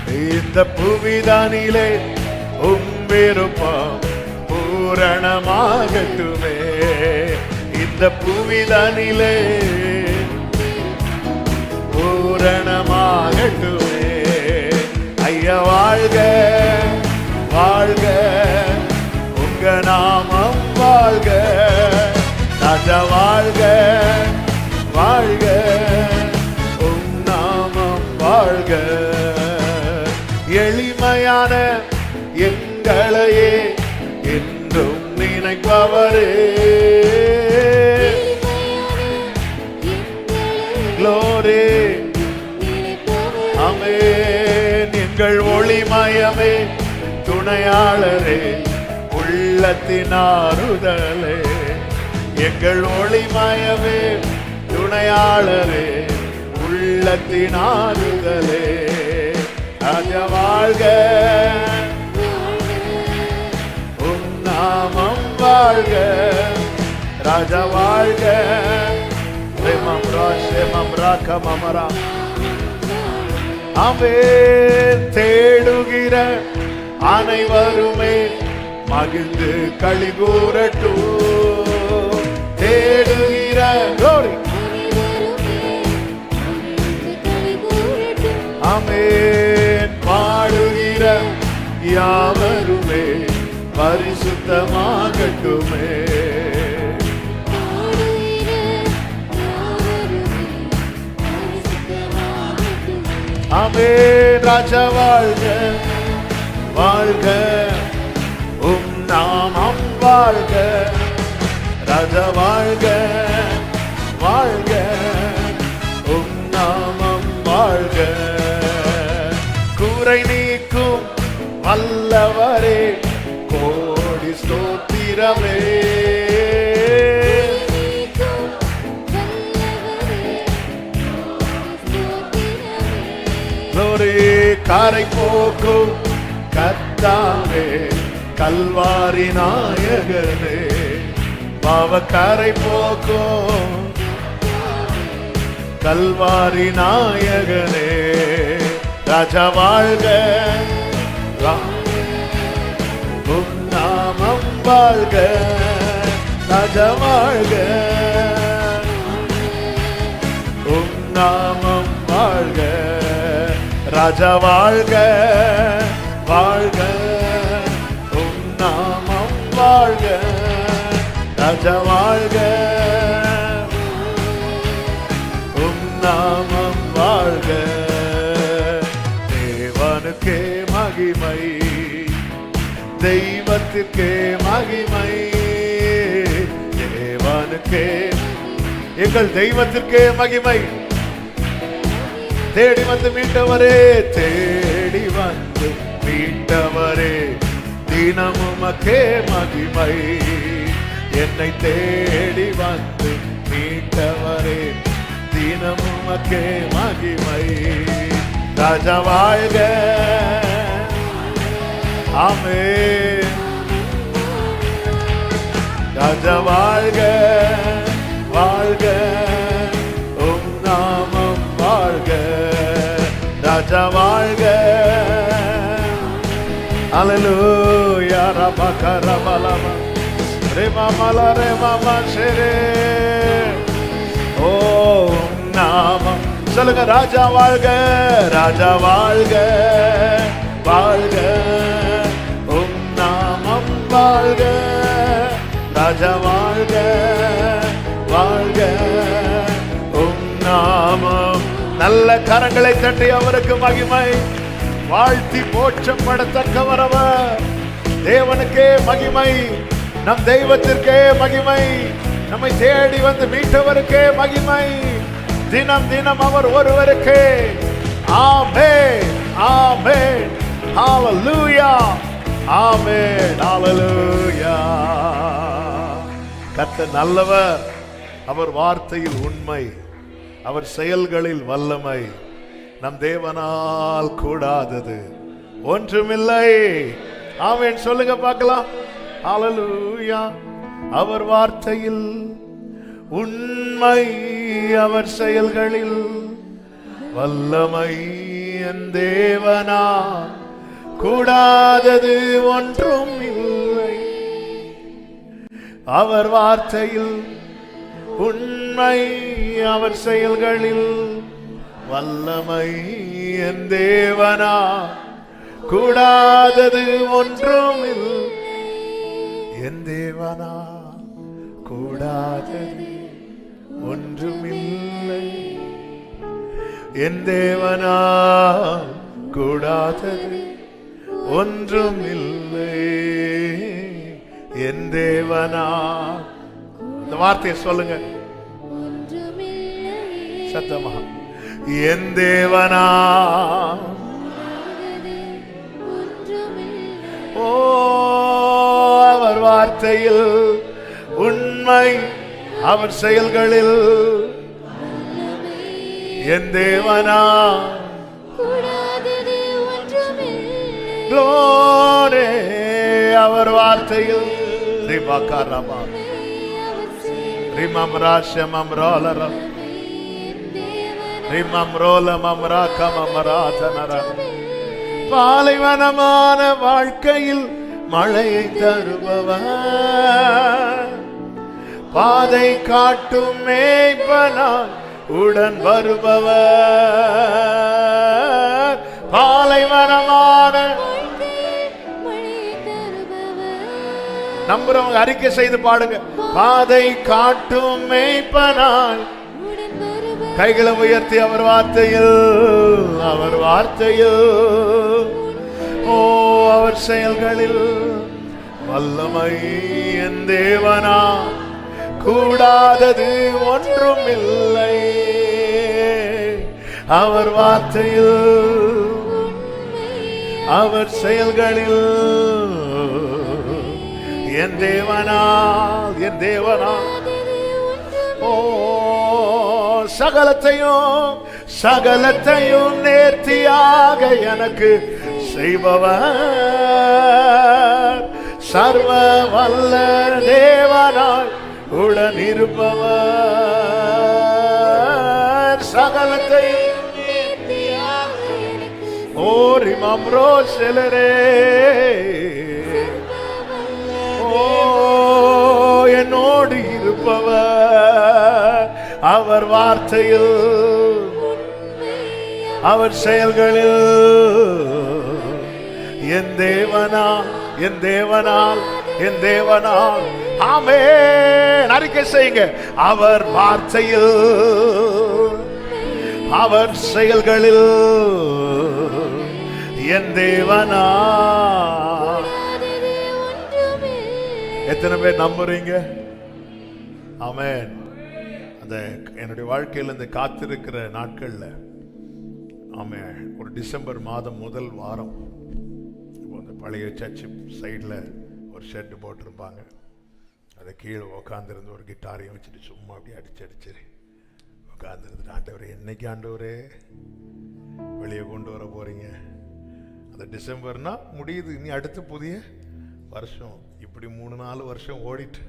இந்த புவிதானிலே உம் விருப்பம் பூரணமாகட்டுமே. இந்த புவிதானிலே பூரணமாகட்டுமே. ஐயா வாழ்க வாழ்க, உங்க நாமம் வாழ்க. ராஜா வாழ்க வாழ்க, உம் நாமம் வாழ்க. எளிமையான எங்களையே என்றும் நினைப்பவரே, க்ளோரி. ஆமென். எங்கள் ஒளிமயமே துணையாளரே, உள்ளத்தின் ஆறுதலே. எங்கள் ஒளிமயமே துணையாளரே, உள்ளத்தின் ஆறுதலே. ராஜா வாழ்க, உம் நாமம் வாழ்க. ராஜா வாழ்க. ஆமென். தேடுகிற அனைவருமே மகிழ்ந்து களி கூறட்டும். தேடுகிற ஆமென். பாடுகிற யாவருமே பரிசுத்தமாகட்டுமே. ஆமென். ராஜா வாழ்க வாழ்க, உம் நாமம் வாழ்க. ராஜா வாழ்க வாழ்க, உம் நாமம் வாழ்க. குறை நீக்கும் வல்லவரே, கோடி ஸ்தோத்திரமே. காரை போக்கும் கர்த்தாவே, கல்வாரி நாயகனே. பாவ கரை போக்கும் கல்வாரி நாயகனே. ராஜா வாழ்க, உம் நாமம் வாழ்க. ராஜா வாழ்க, உம் நாமம் வாழ்க. ராஜா வாழ்க வாழ்க, உம் நாமம் வாழ்க. ராஜா வாழ்க, உம் நாமம் வாழ்க. தேவனுக்கே மகிமை, தெய்வத்துக்கே மகிமை. தேவனுக்கே, எங்கள் தெய்வத்திற்கே மகிமை. தேடி வந்து மீட்டவரே, தேடி வந்து மீட்டவரே, தினமும் உமக்கே மகிமை. என்னை தேடி வந்து மீட்டவரே, தினமும் உமக்கே மகிமை. ராஜா வாழ்க. ஆமென். ராஜா வாழ்க வாழ்க, உம் நாமம் வாழ்க. ராஜா வாழ்க. அல்லேலூயா. ரபகரபலம மலரே மாமா ஷெரே. ஓ நாமம் சொல்லுங்க. ராஜா வாழ்க, ராஜா வாழ்க, வாழ்க. உம் நாமம் வாழ்க, ராஜா வாழ்க, வாழ்க. உம் நாமம். நல்ல கரங்களை தட்டி அவருக்கு மகிமை. வாழ்த்தி போற்றப்படத்தக்கவர் அவர். தேவனுக்கே மகிமை, நம் தெய்வத்திற்கே மகிமை, நம்மை தேடி வந்து மீட்டவருக்கே மகிமை. தினம் தினம் அவர் ஒருவருக்கே. ஆமென், ஆமென், ஹalleluya, ஆமென், ஹalleluya. கர்த்தர் நல்லவர், அவர் வார்த்தையில் உண்மை, அவர் செயல்களில் வல்லமை. நம் தேவனால் கூடாதது ஒன்றுமில்லை. ஆமென் சொல்லுங்க பார்க்கலாம். ஹalleluya. அவர் வார்த்தையில் உண்மை, அவர் செயல்களில் வல்லமை. என் தேவனால் கூடாதது ஒன்றும் இல்லை. அவர் வார்த்தையில் உண்மை, அவர் செயல்களில் வல்லமை. என் தேவனால் கூடாதது ஒன்றும் இல்லை. என் தேவனால் கூடாதது ஒன்றுமில்லை. என் தேவனால் கூடாதது ஒன்றுமில்லை. என் தேவனால். இந்த வார்த்தையை சொல்லுங்க சத்தமா. என் தேவனால். ஓ அவர் வார்த்தையில் உண்மை, அவர் செயல்களில் என் தேவனால் glory. அவர் வார்த்தையில் ரிபாகாரமா ரிமம்ராஷமம்ரோலர ரிமம்ரோலமம்ராகமமராதனர. பாலைவனமான வாழ்க்கையில் மழையை தருபவர், பாதை காட்டும் மேய்ப்பனாய் உடன் வருபவர். பாலைவனமான நம்புறவங்க அறிக்கை செய்து பாடுங்க. பாதை காட்டும் மேய்ப்பனாய். கைகளை உயர்த்தி அவர் வார்த்தையில், அவர் வார்த்தையில். ஓ அவர் செயல்களில் வல்லமை. என் தேவனா கூடாதது ஒன்றும் இல்லை. அவர் வார்த்தையில், அவர் செயல்களில் என் தேவனால், என் தேவனால். ஓ சகலத்தையும் சகலத்தையும் நேர்த்தியாக எனக்கு செய்பவர், சர்வ வல்ல தேவனாய் உடன் இருப்பவர். சகலத்தையும் ஓரி மம்ரோ செலரே. ஓ என்னோடு இருப்பவர், அவர் வார்த்தையில், அவர் செயல்களில் என் தேவனால், என் தேவனால், என் தேவனால். ஆமென். அறிக்கை செய்யுங்க. அவர் வார்த்தையில், அவர் செயல்களில் என் தேவனால். எத்தனை பேர் நம்புறீங்க? ஆமென். அந்த என்னுடைய வாழ்க்கையில் இந்த காத்திருக்கிற நாட்கள்ல, ஆமென், ஒரு டிசம்பர் மாதம் முதல் வாரம் இப்போ அந்த பழைய சர்ச் சைடில் ஒரு ஷெட்டு போட்டிருப்பாங்க. அதை கீழே உட்காந்துருந்து ஒரு கிட்டாரையும் வச்சுட்டு சும்மா அப்படியே அடிச்சு உட்காந்துருந்து, ஆண்டவரே என்னைக்கு ஆண்டவரே வெளியே கொண்டு வர போறீங்க? அந்த டிசம்பர்னா முடியுது, இனி அடுத்து புதிய வருஷம். இப்படி 3-4 வருஷம் ஓடிட்டு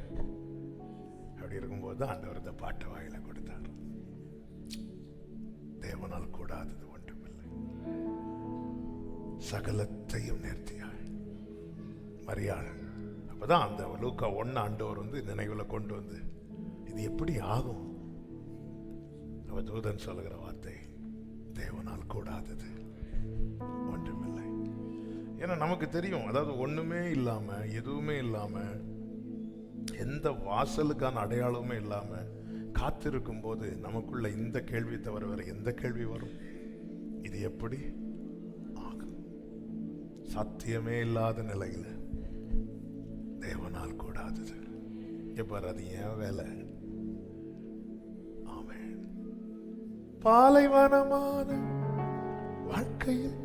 அப்படி இருக்கும்போது ஆண்டவர் இந்த பாட்டை வாயில கொடுத்தார். தேவனால் கூடாதது ஒன்றுமில்லை. சகலத்தையும் நேர்த்தியாய். மரியாள் அப்பதான் அந்த லூக்கா 1 ஆண்டவர் வந்து நினைவுல கொண்டு வந்து இது எப்படி ஆகும்? அவ தூதன் சொல்லுகிற வார்த்தை, தேவனால் கூடாதது ஒன்றுமில்லை. ஏன்னா நமக்கு தெரியும், அதாவது ஒண்ணுமே இல்லாம, எதுவுமே இல்லாம, எந்த வாசலுக்கான அடையாளமே இல்லாம காத்திருக்கும் போது நமக்குள்ள இந்த கேள்வி தவிர வேற எந்த கேள்வி வரும்? இது எப்படி ஆகும்? சாத்தியமே இல்லாத நிலையில தேவனால் கூடாதது. இப்ப அது ஏன் வேலை? ஆமென். பாலைவனமான வாழ்க்கையில்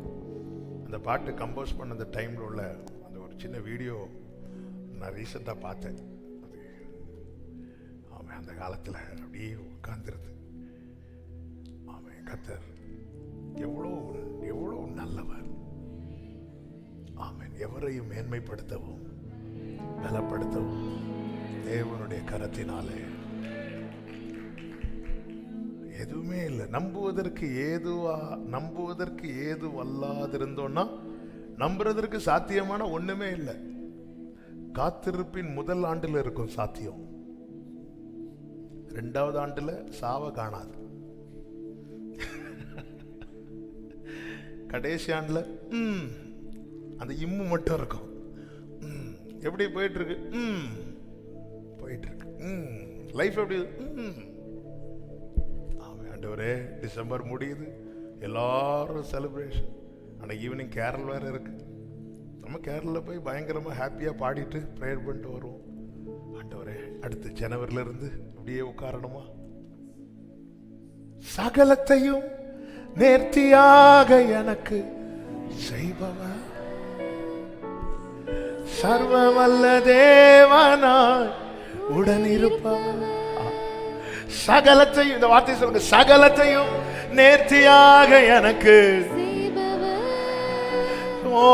அந்த பாட்டு கம்போஸ் பண்ண அந்த டைம்ல உள்ள அந்த ஒரு சின்ன வீடியோ நான் ரீசெண்டா பார்த்தேன். ஆமாம், அந்த காலத்தில் அப்படியே உட்கார்ந்துருது. ஆமாம், கர்த்தர் எவ்வளோ எவ்வளோ நல்லவர். ஆமென். எவரையும் மேன்மைப்படுத்தவும் பலப்படுத்தவும் தேவனுடைய கரத்தினாலே எதுவுமே இல்லை. நம்புவதற்கு ஏதுவல்லாதிருந்தோம்னா நம்புறதற்கு சாத்தியமான ஒண்ணுமே இல்லை. காத்திருப்பின் முதல் ஆண்டுல இருக்கும் சாத்தியம், 2வது ஆண்டுல சாவ காணாது. கடைசி ஆண்டுல அந்த இம்மு மட்டும் இருக்கும். எப்படி போயிட்டு இருக்கு? போயிட்டு இருக்கு. லைஃப் எப்படி? ஆண்டவரே, டிசம்பர் முடியுது, எல்லாரும் செலிப்ரேஷன். ஆனால் ஈவினிங் கேரள் வேற இருக்கு. நம்ம கேரளில் போய் பயங்கரமா ஹாப்பியா பாடிட்டு ப்ரேயர் பண்ணிட்டு வருவோம். ஆண்டவரே, அடுத்து ஜனவரில இருந்து அப்படியே உட்காரணுமா? சகலத்தையும் நேர்த்தியாக எனக்கு செய்பவர், சர்வவல்ல தேவனாய் உடன் இருப்பவர். சகலத்தையும், இந்த வார்த்தை சொல்லுங்க, சகலத்தையும் நேர்த்தியாக எனக்கு, ஓ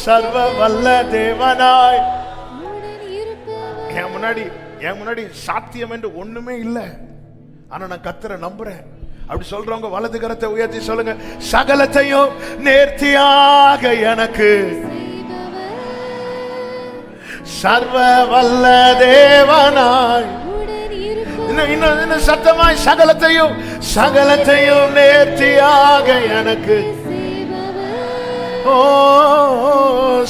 சர்வவல்ல தேவனாய். என் முன்னாடி சாத்தியம் என்று ஒண்ணுமே இல்லை, ஆனா நான் கர்த்தரை நம்புறேன். அப்படி சொல்றவங்க வலது கரத்தை உயர்த்தி சொல்லுங்க, சகலத்தையும் நேர்த்தியாக எனக்கு, சர்வ வல்ல தேவனாய். இன்னும் சத்தமாய், சகலத்தையும் நேர்த்தியாக எனக்கு, ஓ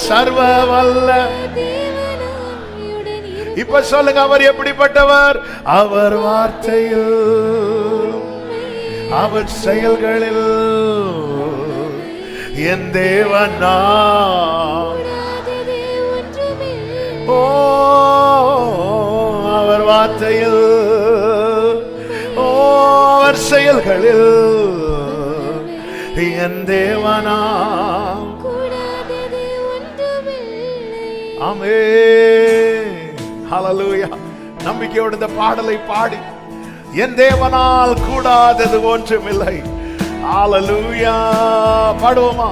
சர்வ வல்ல. இப்ப சொல்லுங்க, அவர் எப்படிப்பட்டவர்? அவர் வார்த்தையில், அவர் செயல்களில் என் தேவனா. ஓ அவர் வார்த்தையில், ஓ அவர் செயல்களில் என் தேவனா. ஆமென், ஹல்லேலூயா. நம்பிக்கையோடு இந்த பாடலை பாடி, என் தேவனால் கூடாதது ஒன்றுமில்லை. ஹல்லேலூயா. பாடுவோமா?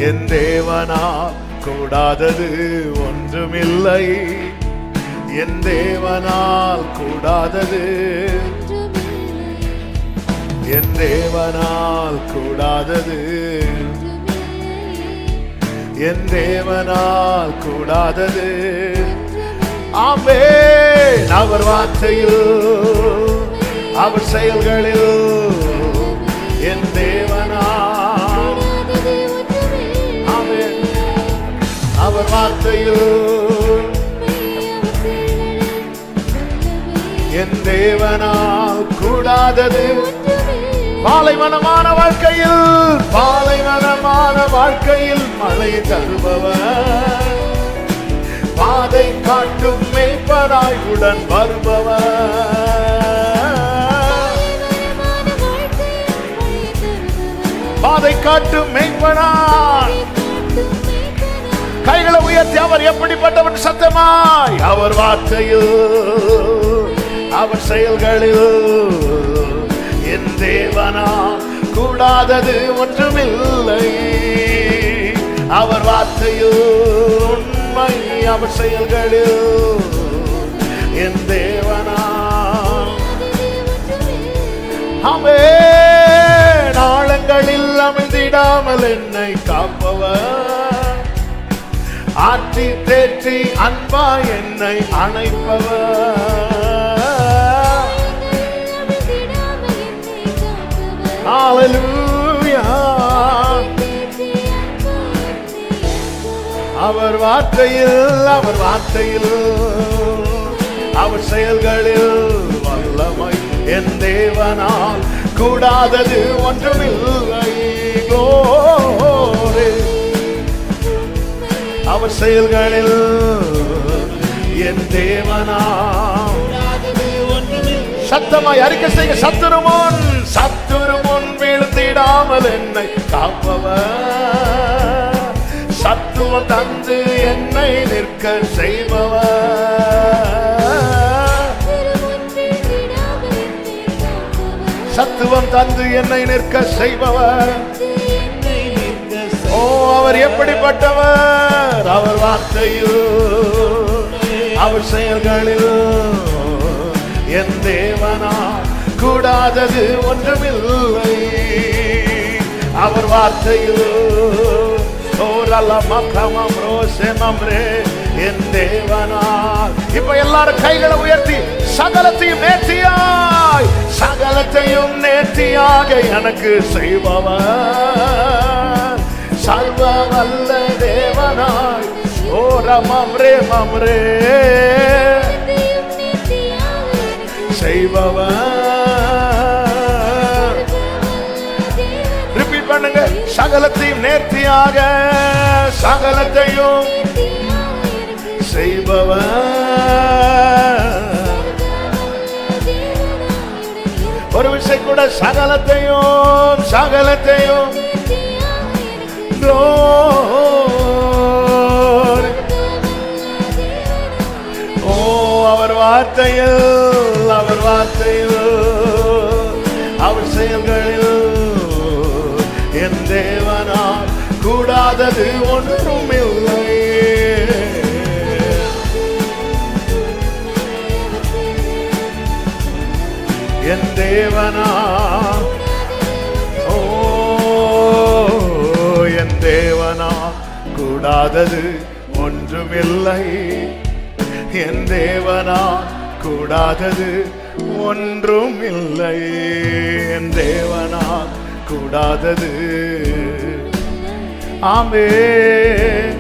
என் தேவனால் கூடாதது ஒன்றுமில்லை, என் தேவனால் கூடாதது, என் தேவனால் கூடாதது, என் தேவனால் கூடாதது. ஆமென். அவர் வார்த்தையில், அவர் செயல்களில் என் தேவனால், ஆமென். அவர் வார்த்தையில் என் தேவனால் கூடாதது. பாலைவனமான வாழ்க்கையில் மழை தருபவர், பாதை காட்டும் மேய்ப்பராய் உடன் வருபவர், பாதை காட்டும் மேய்ப்பராய். கைகளை உயர்த்தி, அவர் எப்படிப்பட்டவன் சத்தமாய், அவர் வார்த்தையில், அவர் செயல்களில் என் தேவனால் கூடாதது ஒன்றுமில்லை. அவர் வார்த்தையில் உண்மை, அவர் செயல்களில் என் தேவனால். ஆமென். ஆழங்களில் அமிழ்ந்திடாமல் என்னை காப்பவர், ஆற்றி தேற்றி அன்பா என்னை அணைப்பவர். ஹalleluya. அவர் வார்த்தையில் அவர் செயல்களில் வல்லமை. என் தேவனால் கூடாதது ஒன்றுமில்லை. glory. அவர் செயல்களில் என் தேவனால் சத்தமாய் அறிக்கை செய்ய. சத்துரு முன் வீழ்ந்திடாமல் என்னை காப்பவர். சத்துவம் தந்து என்னை நிற்க செய்பவர். சத்துவம் தந்து என்னை நிற்க செய்பவர். ஓ, அவர் எப்படிப்பட்டவர்! அவர் வார்த்தையில் அவர் செயல்களில் என் தேவனால் கூடாதது ஒன்றுமில்லை. அவர் வார்த்தையில் என் தேவனால். இப்ப எல்லாரும் கைகளை உயர்த்தி சகலத்தையும் நேர்த்தியாக எனக்கு செய்பவர். சர்வ வல்ல தேவனாய். ஓ ரமம்ரே செய்பவர். ரிப்பீட் பண்ணுங்க. சகலத்தையும் நேர்த்தியாக சகலத்தையும் செய்பவர். ஒரு விஷயம் கூட சகலத்தையும் ஓ, அவர் வார்த்தையில் அவர் செயல்களில் என் தேவனால் கூடாதது ஒன்றுமில்லை. என் தேவனால். ஓ, என் தேவனால் கூடாதது ஒன்றுமில்லை. என் தேவனால் கூடாதது ஒன்றுமில்லை. என் தேவனால் கூடாதது. ஆமென்.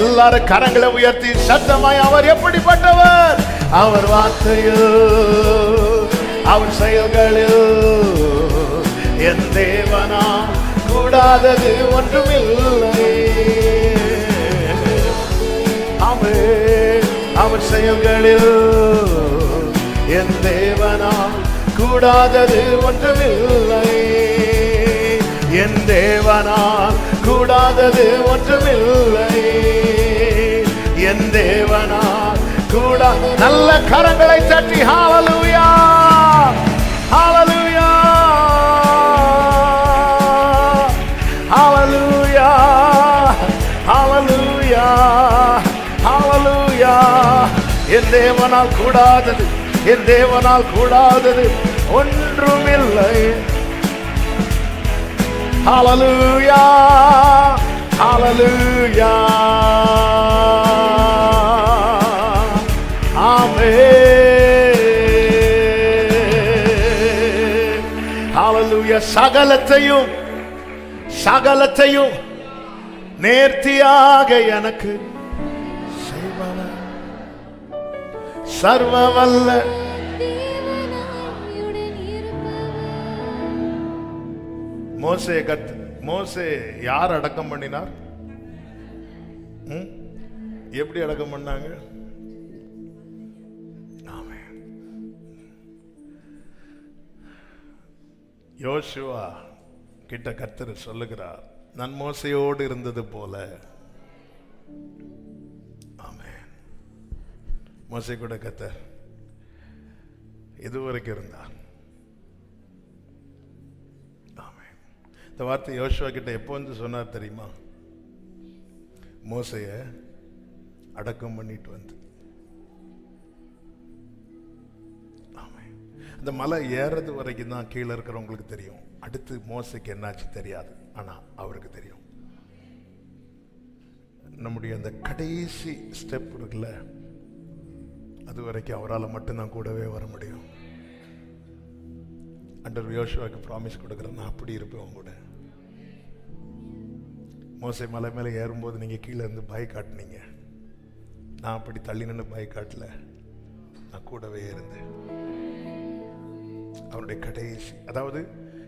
எல்லாரும் கரங்களை உயர்த்தி சத்தமாய் அவர் எப்படிப்பட்டவர்! அவர் வார்த்தையில் அவர் செயல்களில் என் தேவனால் கூடாதது ஒன்றுமில்லை. ஆமென். அவர் செயல்களில் என் தேவனால் கூடாதது ஒன்றுமில்லை. என் தேவனால் கூடாதது ஒன்றுமில்லை. என் தேவனால் கூடா. நல்ல கரங்களை தட்டி ஹalleluya, ஹalleluya, ஹalleluya, ஹalleluya, ஹalleluya. என் தேவனால் கூடாதது, என் தேவனால் கூடாதது ஒன்றுமில்லை. ஹalleluya, ஹalleluya. ஆமென். ஹalleluya. சகலத்தையும் நேர்த்தியாக எனக்கு செய்பவர். சர்வ வல்ல மோசே யார் அடக்கம் பண்ணினார்? எப்படி அடக்கம் பண்ணாங்க? யோசுவா கிட்ட கர்த்தர் சொல்லுகிறார், நான் மோசையோடு இருந்தது போல. ஆமென். மோசே கூட கர்த்தர் இதுவரைக்கும் இருந்தார். ஆமென். இந்த வார்த்தை யோசுவா கிட்ட எப்போ வந்து சொன்னார் தெரியுமா? மோசைய அடக்கம் பண்ணிட்டு வந்து. இந்த மலை ஏறது வரைக்கும் தான் கீழே இருக்கிறவங்களுக்கு தெரியும். அடுத்து மோசைக்கு என்னாச்சு தெரியாது, ஆனா அவருக்கு தெரியும். நம்முடைய அந்த கடைசி ஸ்டெப் இருக்குல்ல, அது வரைக்கும் அவரால் மட்டும்தான் கூடவே வர முடியும். ஆண்டவர் யோசுவாவுக்கு ப்ராமிஸ் கொடுக்குறேன், நான் அப்படி இருப்பேன் உங்க கூட. மோசே மலை மேலே ஏறும்போது நீங்கள் கீழே இருந்து பய காட்டினீங்க, நான் அப்படி தள்ளி நின்று பய காட்டல, நான் கூடவே இருந்தேன். அவருடைய கடைசி, அதாவது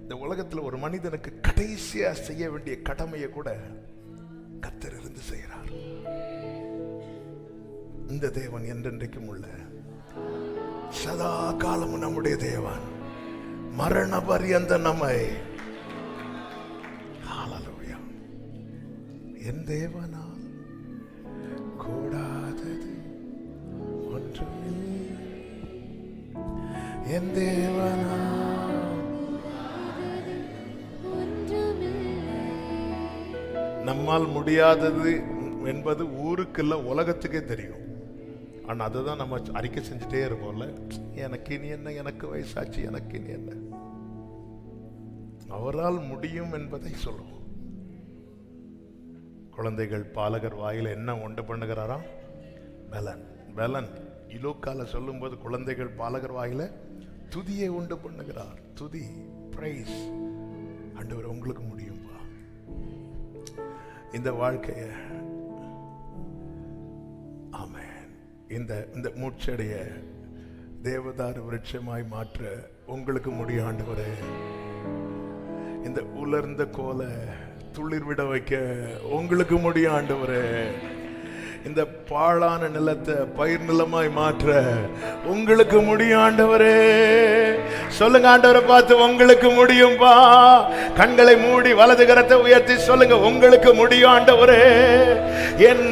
இந்த உலகத்தில் ஒரு மனிதனுக்கு கடைசியா செய்ய வேண்டிய கடமையை கூட கர்த்தர் இருந்து செய்கிறார். இந்த தேவன் என்றென்றைக்கும் உள்ள சதா காலமும் நம்முடைய தேவன், மரண பரியந்த நம்மை, ஹல்லேலூயா, என் தேவனால் கூடாதது ஒன்றுமில்லை, என் தேவனால் நம்மால் முடியாதது என்பது ஊருக்கு இல்ல உலகத்துக்கே தெரியும். ஆனா அதுதான் நம்ம அறிக்கை செஞ்சுட்டே இருப்போம்ல, எனக்கு இனி என்ன, எனக்கு வயசாச்சு, எனக்கு இனி என்ன. அவரால் முடியும் என்பதை சொல்லுவோம். குழந்தைகள் பாலகர் வாயில என்ன உண்டு பண்ணுகிறாரா? பலன். பலன் இலோக்கால சொல்லும் போது குழந்தைகள் பாலகர் வாயில துதியை உண்டு பண்ணுகிறார். துதி, பிரைஸ். ஆண்டவர் உங்களுக்கு முடியும்பா. இந்த வாழ்க்கைய ஆமென், இந்த மூச்சடைய தேவதாரு விருட்சமாய் மாற்ற உங்களுக்கு முடியும் ஆண்டவரே. இந்த உலர்ந்த கோலை துளிர் விட வைக்க உங்களுக்கு முடியும் ஆண்டவரே. இந்த பாழான நிலத்தை பயிர் நிலமாய் மாற்ற உங்களுக்கு முடியும் ஆண்டவரே. சொல்லுங்க ஆண்டவரை பார்த்து, உங்களுக்கு முடியும்பா. கண்களை மூடி வலது கரத்தை உயர்த்தி சொல்லுங்க, உங்களுக்கு முடியும் ஆண்டவரே. என்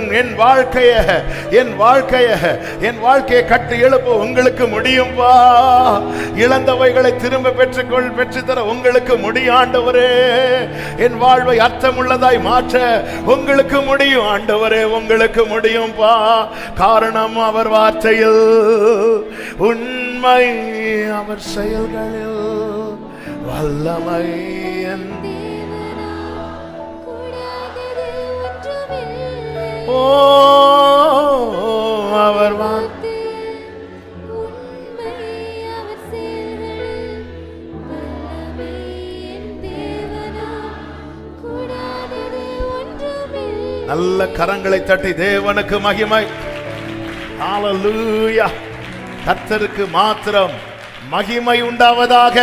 வாழ்க்கையை கட்டி எழுப்ப உங்களுக்கு முடியும்பா. இழந்தவைகளை திரும்ப பெற்றுத்தர உங்களுக்கு முடியும் ஆண்டவரே. என் வாழ்வை அர்த்தமுள்ளதாய் மாற்ற உங்களுக்கு முடியும் ஆண்டவரே. உங்களுக்கு முடியும்பா. காரணம் அவர் வார்த்தையில் உண்மை, அவர் செயல்களில் வல்லமை. ஓ அவர் வார்த்தை நல்ல கரங்களை தட்டி தேவனுக்கு மகிமை. ஹல்லேலூயா. கர்த்தருக்கு மாத்திரம் மகிமை உண்டாவதாக.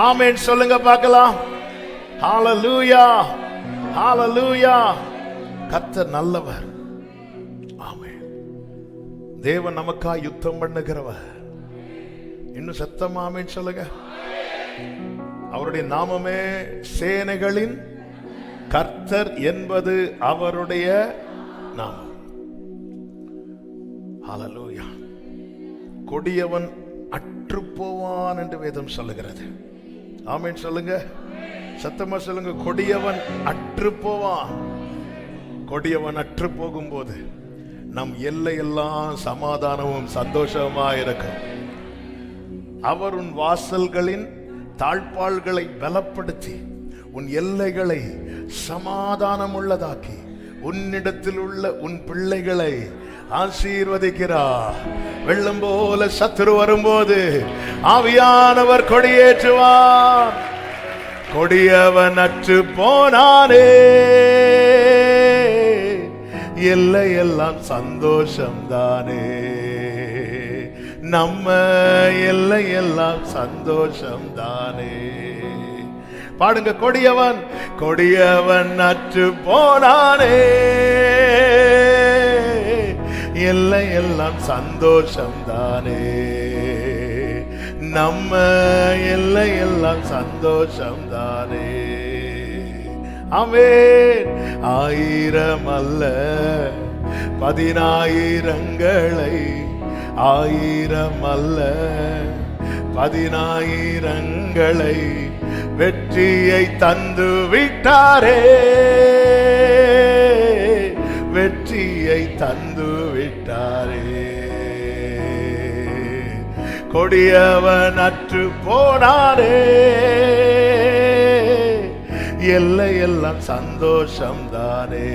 ஆமென் சொல்லுங்க பார்க்கலாம். ஹல்லேலூயா, ஹல்லேலூயா. கர்த்தர் நல்லவர். ஆமென். தேவன் நமக்காக யுத்தம் பண்ணுகிறவர். இன்னும் சத்தமா ஆமென் சொல்லுங்க. அவருடைய நாமமே சேனைகளின் கர்த்தர் என்பது அவருடைய நாமம். ஹல்லேலூயா. கொடியவன் அற்று போவான் என்று வேதம் சொல்லுகிறது. ஆமென் சொல்லுங்க, சத்தமா சொல்லுங்க. கொடியவன் அற்று போவான். கொடியவன் அற்று போகும்போது நம் எல்லையெல்லாம் சமாதானமும் சந்தோஷமா இருக்கும். அவர் உன் வாசல்களின் தாழ்பாள்களை பலப்படுத்தி உன் எல்லைகளை சமாதானம் உள்ளதாக்கி உன்னிடத்தில் உள்ள உன் பிள்ளைகளை ஆசீர்வதிக்கிறார். வெள்ளம் போல சத்துரு வரும்போது ஆவியானவர் கொடியேற்றுவார். கொடியவன் அற்று போனானே, எல்லையெல்லாம் சந்தோஷம்தானே. நம்ம எல்லையெல்லாம் சந்தோஷம்தானே. பாடுங்க. கொடியவன் அற்று போனானே, எல்லையெல்லாம் சந்தோஷம்தானே. நம்ம எல்லையெல்லாம் சந்தோஷம்தானே. ஆமென். 1000 அல்ல 10000ங்களை, 1000 அல்ல 10000ங்களை வெற்றியை தந்து விட்டாரே. வெற்றியை தந்து விட்டாரே. கொடியவன் அற்று போனாரே, எல்லையெல்லாம் சந்தோஷம்தானே.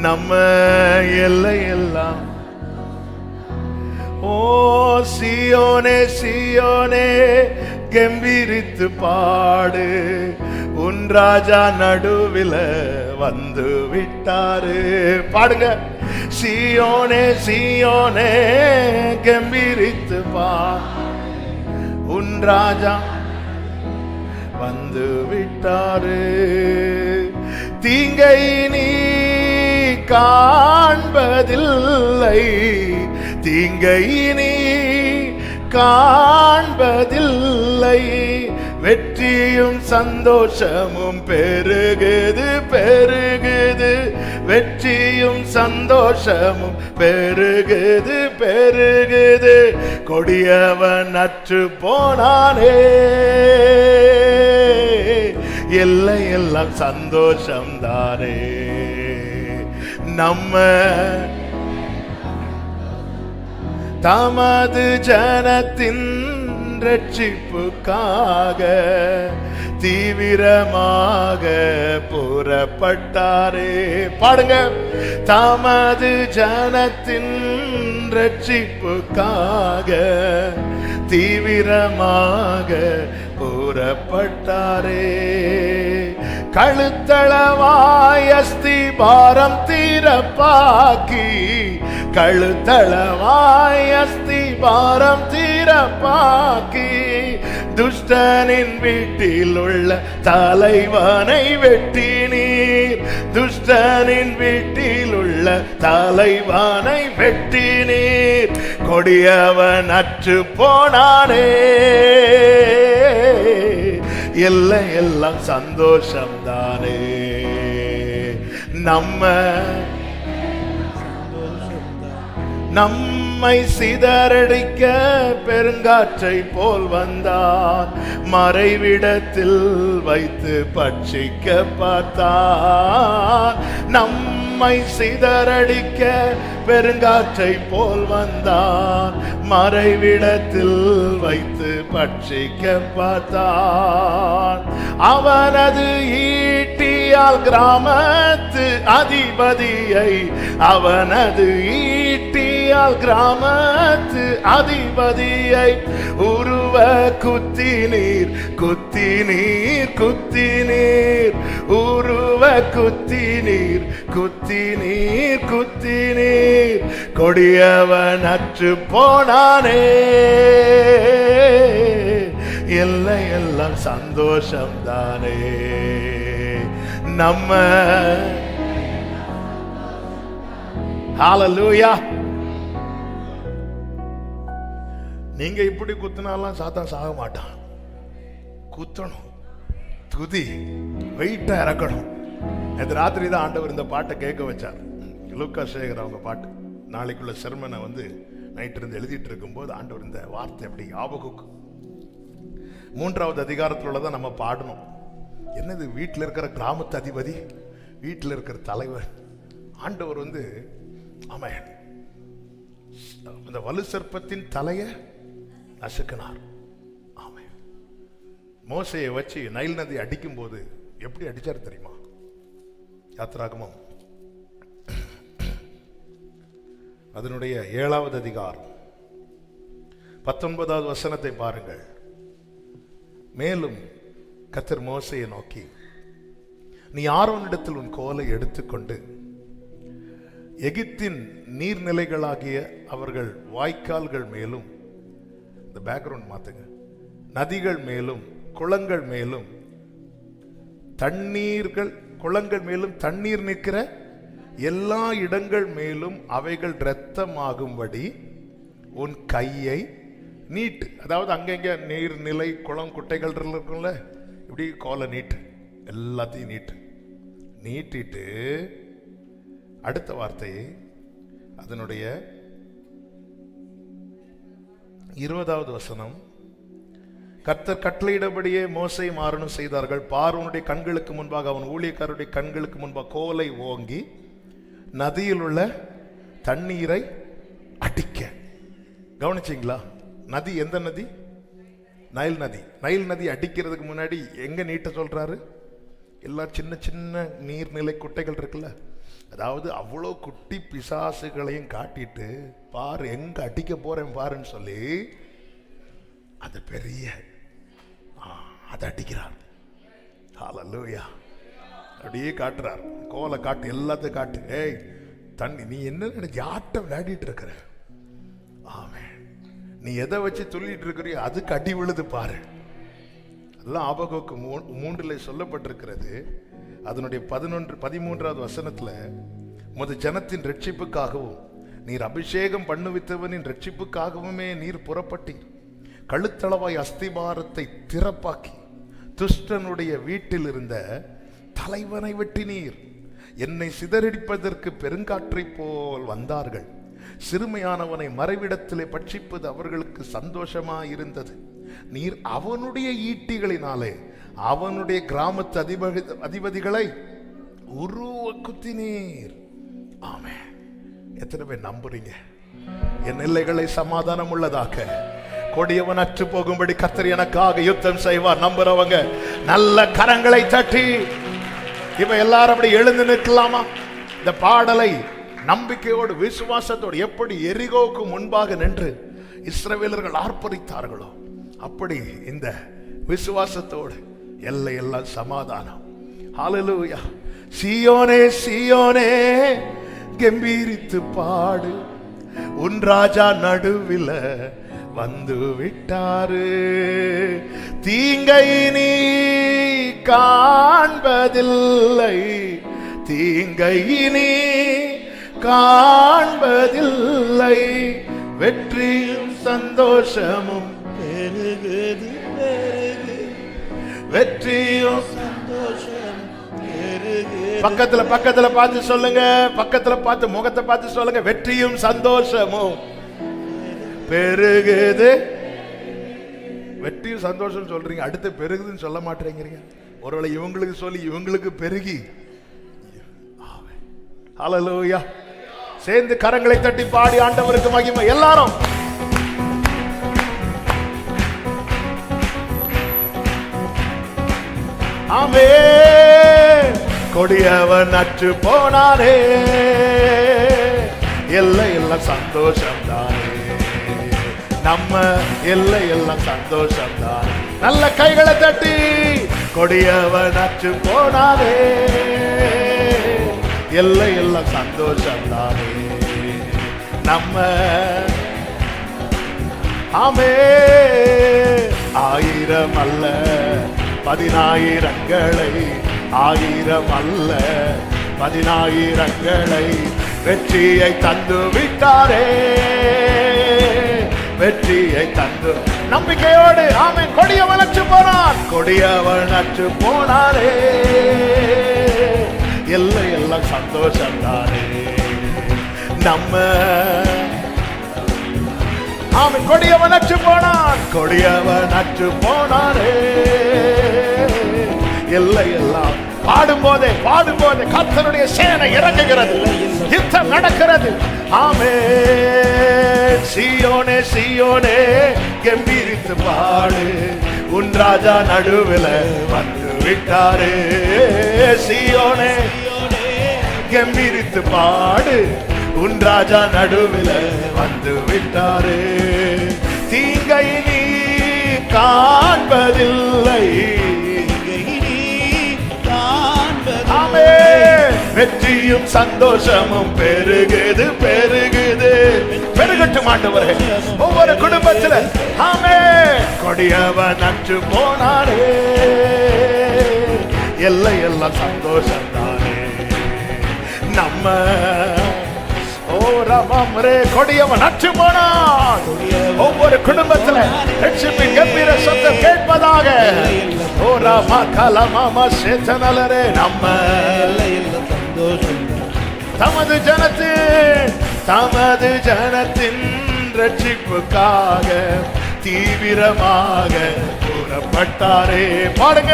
நம்ம எல்லையெல்லாம். ஓ சீயோனே சீயோனே கம்பீரித்து பாடு, உன் ராஜா நடுவில் வந்து விட்டாரு. பாடுங்க. சீயோனே சீயோனே கம்பீரித்து பாடு, உன் ராஜா வந்து விட்டாரு. தீங்கை நீ காண்பதில்லை, தீங்கை நீ காண்பதில்லை, வெற்றியும் சந்தோஷமும் பெருகுது பெருகுது, வெற்றியும் சந்தோஷமும் பெருகுது பெருகுது. கொடியவன் அற்று போனானே, எல்லாம் சந்தோஷம் தானே. நம்ம தமது ஜனத்தின் ரட்சிப்புக்காக தீவிரமாக புறப்பட்டாரே. பாடுங்க. தமது ஜனத்தின் ரட்சிப்புக்காக தீவிரமாக புறப்பட்டாரே. கழுத்தளவாய் அஸ்தி பாரம் தீரப்பாக்கி, கழுத்தளவாய் அஸ்தி பாரம் தீரப்பாக்கி, துஷ்டனின் வீட்டில் உள்ள தலைவனை வெட்டி நீர், துஷ்டனின் வீட்டில் உள்ள தலைவனை வெட்டி நீர். கொடியவன் அற்று போனானே, எல்லாம் சந்தோஷம் தானே. நம்மை சிதறடிக்க பெருங்காற்றை போல் வந்தான், மறைவிடத்தில் வைத்து பட்சிக்க பார்த்தான். நம்மை சிதறடிக்க பெருங்காற்றை போல் வந்தான், மறைவிடத்தில் வைத்து பட்சிக்க பார்த்தான். அவனது ஈட்டியால் கிராமத்து அதிபதியை, அவனது ஈட்டியால் கிராமத்து அதிபதியை உருவ குத்தி நீர் குத்தி நீர் குத்தி நீர், உருவ குத்தி நீர் குத்தி நீர் குத்தி நீர். கொடியவன் அற்று போனானே, எல்லாம் சந்தோஷம் தானே. நம்ம ஹல்லேலூயா. நீங்க இப்படி குத்துனாலாம் சாத்தான் சாக மாட்டான். குத்தணும், துதி, வெயிட்டா இறக்கணும். நேற்று ராத்திரி தான் ஆண்டவர் இந்த பாட்டை கேட்க வச்சார். லூக்கா சேகர் அவங்க பாட்டு. நாளைக்குள்ள செர்மனை நைட்டு இருந்து எழுதிட்டு இருக்கும்போது ஆண்டவர் இந்த வார்த்தை அப்படி ஞாபகம். 3வது அதிகாரத்தில் உள்ளதான் நம்ம பாடணும். என்னது, வீட்டில் இருக்கிற கிராமத்து அதிபதி, வீட்டில் இருக்கிற தலைவர், ஆண்டவர் ஆமென் அந்த வலு சர்ப்பத்தின் தலையை நசுக்கினார். ஆமென். மோசையை வச்சு நைல் நதி அடிக்கும் போது எப்படி அடிச்சார் தெரியுமா? யாத்திராகமம் அதனுடைய 7வது அதிகாரம் 19வது வசனத்தை பாருங்கள். மேலும் கர்த்தர் மோசையை நோக்கி, நீ ஆரோனிடத்தில் உன் கோலை எடுத்துக்கொண்டு எகிப்தின் நீர்நிலைகளாகிய அவர்கள் வாய்க்கால்கள் மேலும், இந்த பேக்ரவுண்ட் மாத்துங்க, நதிகள் மேலும் குளங்கள் மேலும் குளங்கள் மேலும் தண்ணீர் நிற்கிற எல்லா இடங்கள் மேலும் அவைகள் இரத்தமாகும்படி உன் கையை நீட்டு. அதாவது அங்கங்க நீர்நிலை குளம் குட்டைகள் இருக்கும்ல, இப்படி கோலை நீட்டு, எல்லாத்தையும் நீட்டிட்டு அடுத்த வார்த்தை அதனுடைய 20வது வசனம், கர்த்தர் கட்டளையிடபடியே மோசேயும் ஆரோனும் செய்தார்கள். பார்வோனுடைய கண்களுக்கு முன்பாக அவன் ஊழியக்காரருடைய கண்களுக்கு முன்பாக கோலை ஓங்கி நதியில் உள்ள தண்ணீரை அடிக்க. கவனிச்சிங்களா? நதி எந்த நதி? நைல் நதி. நைல் நதி அடிக்கிறதுக்கு முன்னாடி எங்க நீட்ட சொல்றாரு? எல்லா சின்ன சின்ன நீர்நிலை குட்டைகள் இருக்குல்ல, அதாவது அவ்வளோ குட்டி பிசாசுகளையும் காட்டிட்டு பாரு எங்க அடிக்க போறேன் பாருன்னு சொல்லி அது பெரிய அதை அடிக்கிறார். ஹல்லேலூயா. அப்படியே காட்டுறார், கோலை காட்டு, எல்லாத்தையும் காட்டு. ஏய் தண்ணி, நீ என்ன நினைச்சு ஆட்டம் விளையாடிட்டு இருக்கிற? ஆமென். நீ எதை வச்சு சொல்லிட்டு இருக்கிறியோ அதுக்கு அடி விழுது பாரு. அதெல்லாம் ஆபகுக்கு 3 சொல்லப்பட்டிருக்கிறது. அதனுடைய 13வது வசனத்துல, உமது ஜனத்தின் ரட்சிப்புக்காகவும் நீர் அபிஷேகம் பண்ணுவித்தவனின் ரட்சிப்புக்காகவுமே நீர் புறப்பட்டீர். கழுத்தளவாய் அஸ்திபாரத்தை திறப்பாக்கி துஷ்டனுடைய வீட்டில் இருந்த தலைவனை வெட்டினீர். என்னை சிதறடிப்பதற்கு பெருங்காற்றை போல் வந்தார்கள். சிறுமையானவனை மறைவிடத்திலே பட்சிப்பது அவர்களுக்கு சந்தோஷமாயிருந்தது. நீர் அவனுடைய ஈட்டிகளினாலே அவனுடைய கிராமத்து அதிபதிகளை உருவ குத்தினீர். ஆமென். எத்தனை பேர் நம்புறீங்க? என் எல்லைகளை சமாதானம் உள்ளதாக்க கொடியவன் அற்று போகும்படி கர்த்தர் எனக்காக யுத்தம் செய்வார். நம்புறவங்க நல்ல கரங்களை தட்டி இப்ப எல்லாரும் அப்படி எழுந்து நிற்கலாமா? இந்த பாடலை நம்பிக்கையோடு விசுவாசத்தோடு எப்படி எரிகோவுக்கு முன்பாக நின்று இஸ்ரவேலர்கள் ஆர்ப்பரித்தார்களோ அப்படி இந்த விசுவாசத்தோடு எல்லை எல்லாம் சமாதானம். ஹல்லேலூயா. சீயோனே சீயோனே கம்பீரித்து பாடு, உன் ராஜா நடுவில் வந்து விட்டாரு. தீங்கை நீ காண்பதில்லை, தீங்கை நீ காண்பதில்லை. வெற்றியும் சந்தோஷமும் பெருகுது பெருகு, வெற்றியும் சந்தோஷம் பெருகு. பக்கத்துல பார்த்து சொல்லுங்க, பக்கத்துல பார்த்து முகத்தை பார்த்து சொல்லுங்க, வெற்றியும் சந்தோஷமும் பெருகுது. வெற்றியும் சந்தோஷம் சொல்றீங்க, அடுத்து பெருகுதுன்னு சொல்ல மாட்டேங்கிறீங்க. ஒருவேளை இவங்களுக்கு சொல்லி இவங்களுக்கு பெருகி. ஹல்லேலூயா. சேர்ந்து கரங்களை தட்டி பாடி ஆண்டவருக்கு மகிமை. எல்லாரும் ஆமென். கொடியவன் அற்று போனாரே, எல்லை எல்லாம் சந்தோஷம் தானே, நம்ம எல்லை எல்லாம் சந்தோஷம் தான். நல்ல கைகளை தட்டி கொடியவன் அற்று போனாரே, எல்லை எல்லாம் சந்தோஷம் தானே, நம்ம ஆமென். 1000 அல்ல 10000ங்களை, 1000 அல்ல 10000ங்களை வெற்றியை தந்து விட்டாரே, வெற்றியை தந்து. நம்பிக்கையோடு ஆமென். கொடியவன் அற்று போனான், கொடியவன் அற்று போனாரே, எல்லை எல்லாம் சந்தோஷம் தானே, நம்ம ஆமென். கொடியவன் அற்று போனான், கொடியவன் அற்று போனாரே, எல்லை எல்லாம். பாடும்போதே கர்த்தருடைய சேனை இறங்குகிறது, யுத்தம் நடக்கிறது. ஆமென். சீயோனே சீயோனே கம்பீரித்து பாடு, உன் ராஜா நடுவில் வந்து விட்டாரு. சீயோனே கம்பீரித்து பாடு, உன் ராஜா நடுவில் வந்து விட்டாரு. தீங்கை நீ காண்பதில்லை, வெற்றியும் சந்தோஷமும் பெருகுது பெருகுது. பெருகட்டும் ஆண்டவரே ஒவ்வொரு குடும்பத்தில். ஆமென். கொடியவன் அற்று போனாரே, எல்லை எல்லாம் சந்தோஷம் தானே, நம்ம ஓரமரே. கொடியவன் அற்று போனான். ஒவ்வொரு குடும்பத்தில் ரட்சிப்பின் கம்பீர சத்தம் கேட்பதாக. ஓரமா கலமாமா சேத்தனலரே, நம்ம தமது ஜனத்தின் ரட்சிப்புக்காக தீவிரமாக புறப்பட்டாரே. பாடுங்க.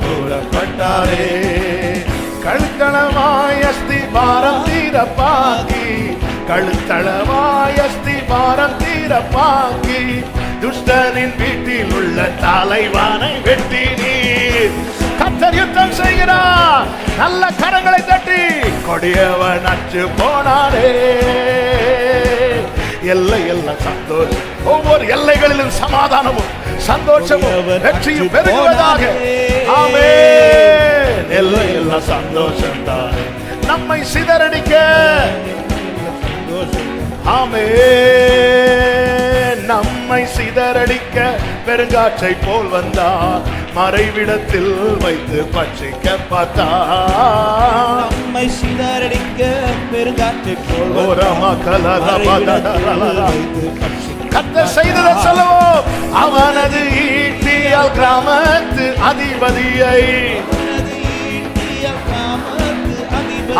புறப்பட்டாரே. கழுத்தளவாய் அஸ்திபாரம் தீரப்பாக்கி, கழுத்தளவாய் அஸ்திபாரம் தீரப்பாக்கி, துஷ்டனின் வீட்டில் உள்ள தலைவானை வெட்டினீர். கர்த்தர் யுத்தம் செய்கிறார். நல்ல கரங்களை தட்டி கொடியவன் அற்று போனாரே. எல்லை எல்லாம் சந்தோஷம், ஒவ்வொரு எல்லைகளிலும் சமாதானமும் சந்தோஷமும் வெற்றியும் பெருகுவதாக. ஆமென். எல்லை எல்லாம் சந்தோஷம் தான் நம்மை சிதறடிக்க. ஆமென். நம்மை சிதறடிக்க பெருங்காற்றை போல் வந்தார். மறைவிடத்தில் வைத்து பட்சிக்க பார்த்தார். நம்மை சிதறடிக்க பெருங்காற்றை போல் கர்த்தர் செய்ததை சொல்லுவோம். அவனது ஈட்டியால் கிராமத்து அதிபதியை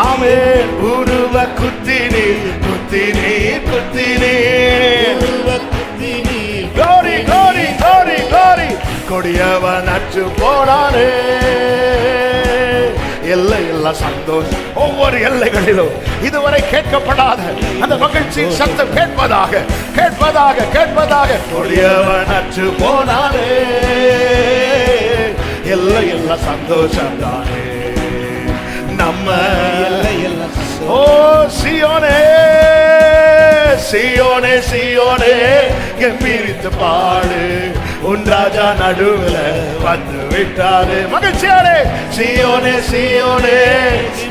ஆமென் உருவ குத்தினீர் குத்தினீர் குத்தினீர். glory glory glory glory. கொடியவன் அற்று போனானே. எல்லை எல்லாம் சந்தோஷம், ஒவ்வொரு எல்லைகளிலும் இதுவரை கேட்கப்படாத அந்த மகிழ்ச்சியின் சத்தம் கேட்பதாக கேட்பதாக கேட்பதாக. கொடியவன் அற்று போனானே. எல்லை எல்லாம் சந்தோஷம் தானே நம்ம. ஓ சியோனே சியோனே சியோனே கம்பீரித்து பாடு. உன் ராஜா நடுவுல வந்து விட்டாரு. மகிழ்ச்சியாரே சியோனே சியோனே.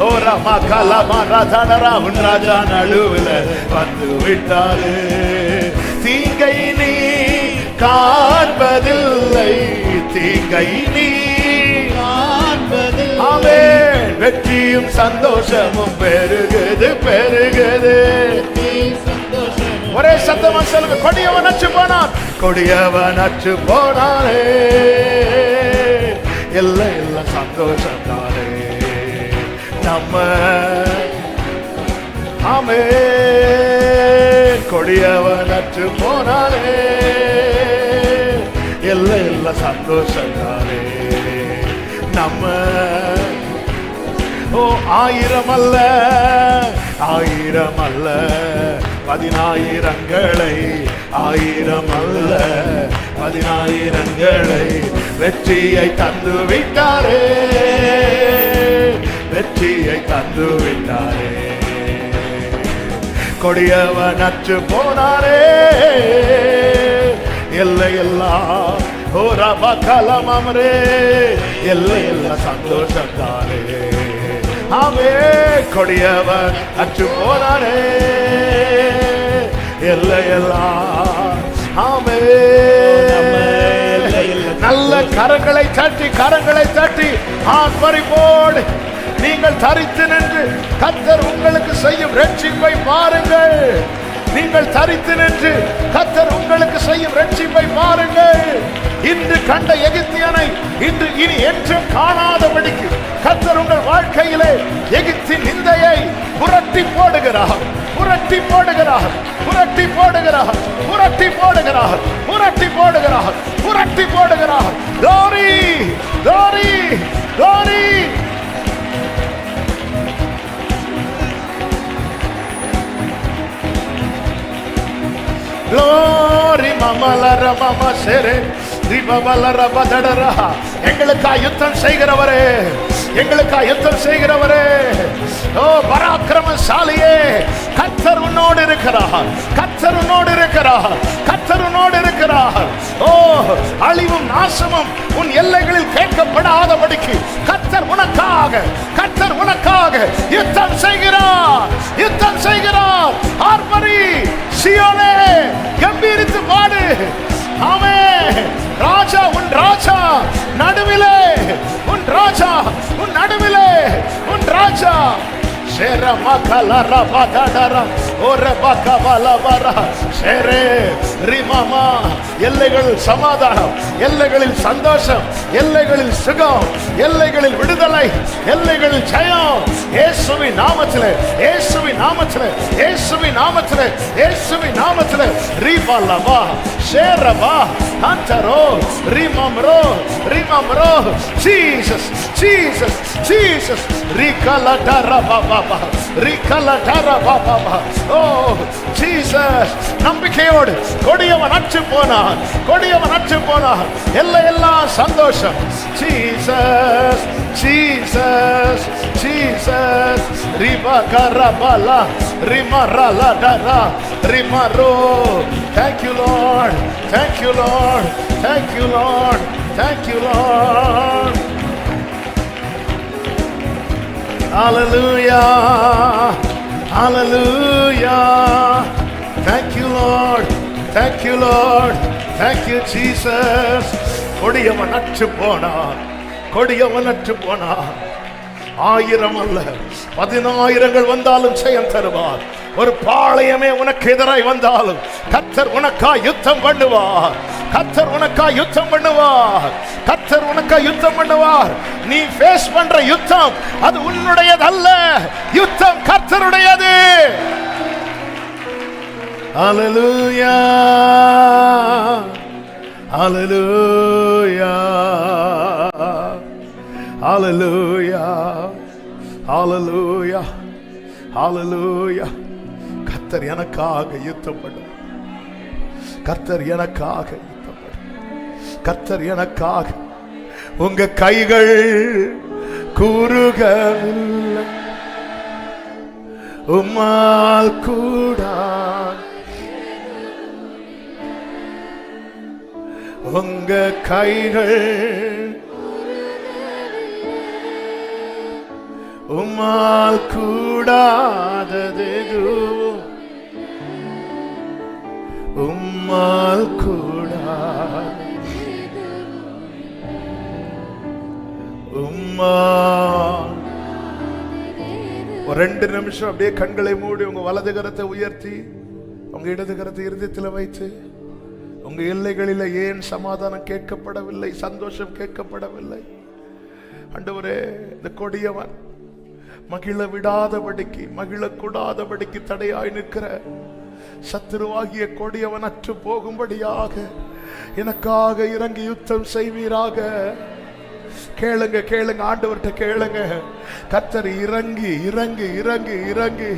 ஓ ரமா கலமா ராஜா உன் ராஜா நடுவுல வந்து விட்டாரு. தீங்கை நீ காண்பதில்லை, தீங்கை நீ காண்பதில்லை. ஆமென். வெற்றியும் சந்தோஷமும் பெருகுது பெருகுது. ஒரே சத்தமா சொல்லுங்க. கொடியவன் அற்று போனான். கொடியவன் அற்று போனானே. எல்லாம் எல்லாம் சந்தோஷம் தானே நம்ம. ஆமென். கொடியவன் அற்று போனானே. எல்லாம் எல்லாம் சந்தோஷம் தானே நம்ம. ஓ ஆயிரம் அல்ல ஆயிரம் அல்ல பதினாயிரங்களை, ஆயிரம் அல்ல பதினாயிரங்களை வெற்றியை தந்து விட்டாரே. வெற்றியை தந்து விட்டாரே. கொடியவன் அற்று போனாரே. எல்லை எல்லாம் ஓ ரபா கலமரே. எல்லை எல்லாம் சந்தோஷம் தானே. ஆமே. கொடியவன் அற்று போனாரே. எல்லை எல்லாம் ஆமே. நல்ல கரங்களை தட்டி கரங்களை தட்டி ஆர்ப்பரிப்போடு நீங்கள் தரித்து நின்று கர்த்தர் உங்களுக்கு செய்யும் ரட்சிப்பை பாருங்கள். நீங்கள் தரித்து நின்று கர்த்தர் உங்களுக்கு செய்யும் ரட்சிப்பை பாருங்கள். இன்று கண்ட எகிப்தியனை இன்று இனி என்றும் காணாதபடிக்கு கர்த்தர் உங்கள் வாழ்க்கையிலே எகிப்தின் நிந்தையை புரட்டி போடுகிறார். புரட்டி போடுகிறார். புரட்டி போடுகிறார். புரட்டி போடுகிறார். புரட்டி போடுகிறார். புரட்டி போடுகிறார். glory glory glory. glory மமலர மம செரே ரிபவலர பதடரா. எங்களுக்காய் யுத்தம் செய்கிறவரே, எங்களுக்காய் யுத்தம் செய்கிறவரே, ஓ பராக்கிரமசாலியே, கர்த்தர் உன்னோடு இருக்கிறார். கர்த்தர் உன்னோடு இருக்கிறார். கர்த்தர் உன்னோடு இருக்கிறார். ஓ அழிவும் நாசமும் உன் எல்லைகளில் கேட்கப்படாதபடிக்கு கர்த்தர் உனக்காக கர்த்தர் உனக்காக யுத்தம் செய்கிறார். யுத்தம் செய்கிறார். ஆர்ப்பரி சியோனே, கம்பீரித்து பாடு. ஆமென். ராஜா உன் ராஜா நடுவிலே, உன் ராஜா உன் நடுவிலே, உன் ராஜா ஷேர மகலர பதடர ஒரே பகவலவர ஷேரே ரிமமா. எல்லைகளில் சமாதானம், எல்லைகளில் சந்தோஷம், எல்லைகளில் சுகம், எல்லைகளில் விடுதலை, எல்லைகளில் ஜெயம். இயேசுவின் நாமத்திலே, இயேசுவின் நாமத்திலே, இயேசுவின் நாமத்திலே, இயேசுவின் நாமத்திலே. ரிபலவா ஷேரவா அந்தரோ ரிமம்ரோ ரிமம்ரோ. Jesus Jesus Jesus. ரிகலடரபபா ஓ ஜீசஸ், நம்பிக்கையோடு கொடியவன் அற்று போனான், கொடியவன் அற்று போனான். எல்லாம் சந்தோஷம். Jesus Jesus Jesus. ரிபா கரபலா ரிமரலா டரா ரிமரோ. Thank you Lord, thank you Lord, thank you Lord, thank you Lord. Hallelujah, hallelujah. Thank you Lord, thank you Lord, thank you Jesus. கொடியவன் அற்று போனான், கொடியவன் அற்று போனான். 1000 அல்ல 10,000 வந்தாலும் ஜெயம் தருவார். ஒரு பாளையமே உனக்கு எதிராய் வந்தாலும் கர்த்தர் உனக்காய் யுத்தம் பண்ணுவார். கர்த்தர் உனக்காய் யுத்தம் பண்ணுவார். கர்த்தர் உனக்காய் யுத்தம் பண்ணுவார். நீ ஃபேஸ் பண்ற யுத்தம் அது உன்னுடையதல்ல, யுத்தம் கர்த்தருடையது. ஹல்லேலூயா, ஹல்லேலூயா, ஹல்லேலூயா, ஹல்லேலூயா, ஹல்லேலூயா. கர்த்தர் எனக்காக யுத்தம் பண்ணுவார். கர்த்தர் எனக்காக யுத்தம் பண்ணுவார். கர்த்தர் எனக்காக. உங்க கைகள் கூறுகவில்லை, உம்மால் கூடா. உங்க கைகள் உம்மால் கூடாதது, உம்மால் கூடாத உம்மால். ஒரு 2 நிமிஷம் அப்படியே கண்களை மூடி உங்க வலது கரத்தை உயர்த்தி உங்க இடது கரத்தை இருதயத்தில் வைத்து, உங்க எல்லைகளில் ஏன் சமாதானம் கேட்கப்படவில்லை, சந்தோஷம் கேட்கப்படவில்லை? ஆண்டவரே, இந்த கொடியவன் மகிழ விடாதபடிக்கு, மகிழக்கூடாதபடிக்கு தடையாய் நிற்கிற சத்துருவாகிய கொடியவன் அற்று போகும்படியாக எனக்காக இறங்கி யுத்தம் செய்வீராக. கேளுங்க, கேளுங்க, ஆண்டவர்கிட்ட கேளுங்க. கர்த்தர் இறங்கி இறங்கி இறங்கி இறங்கி.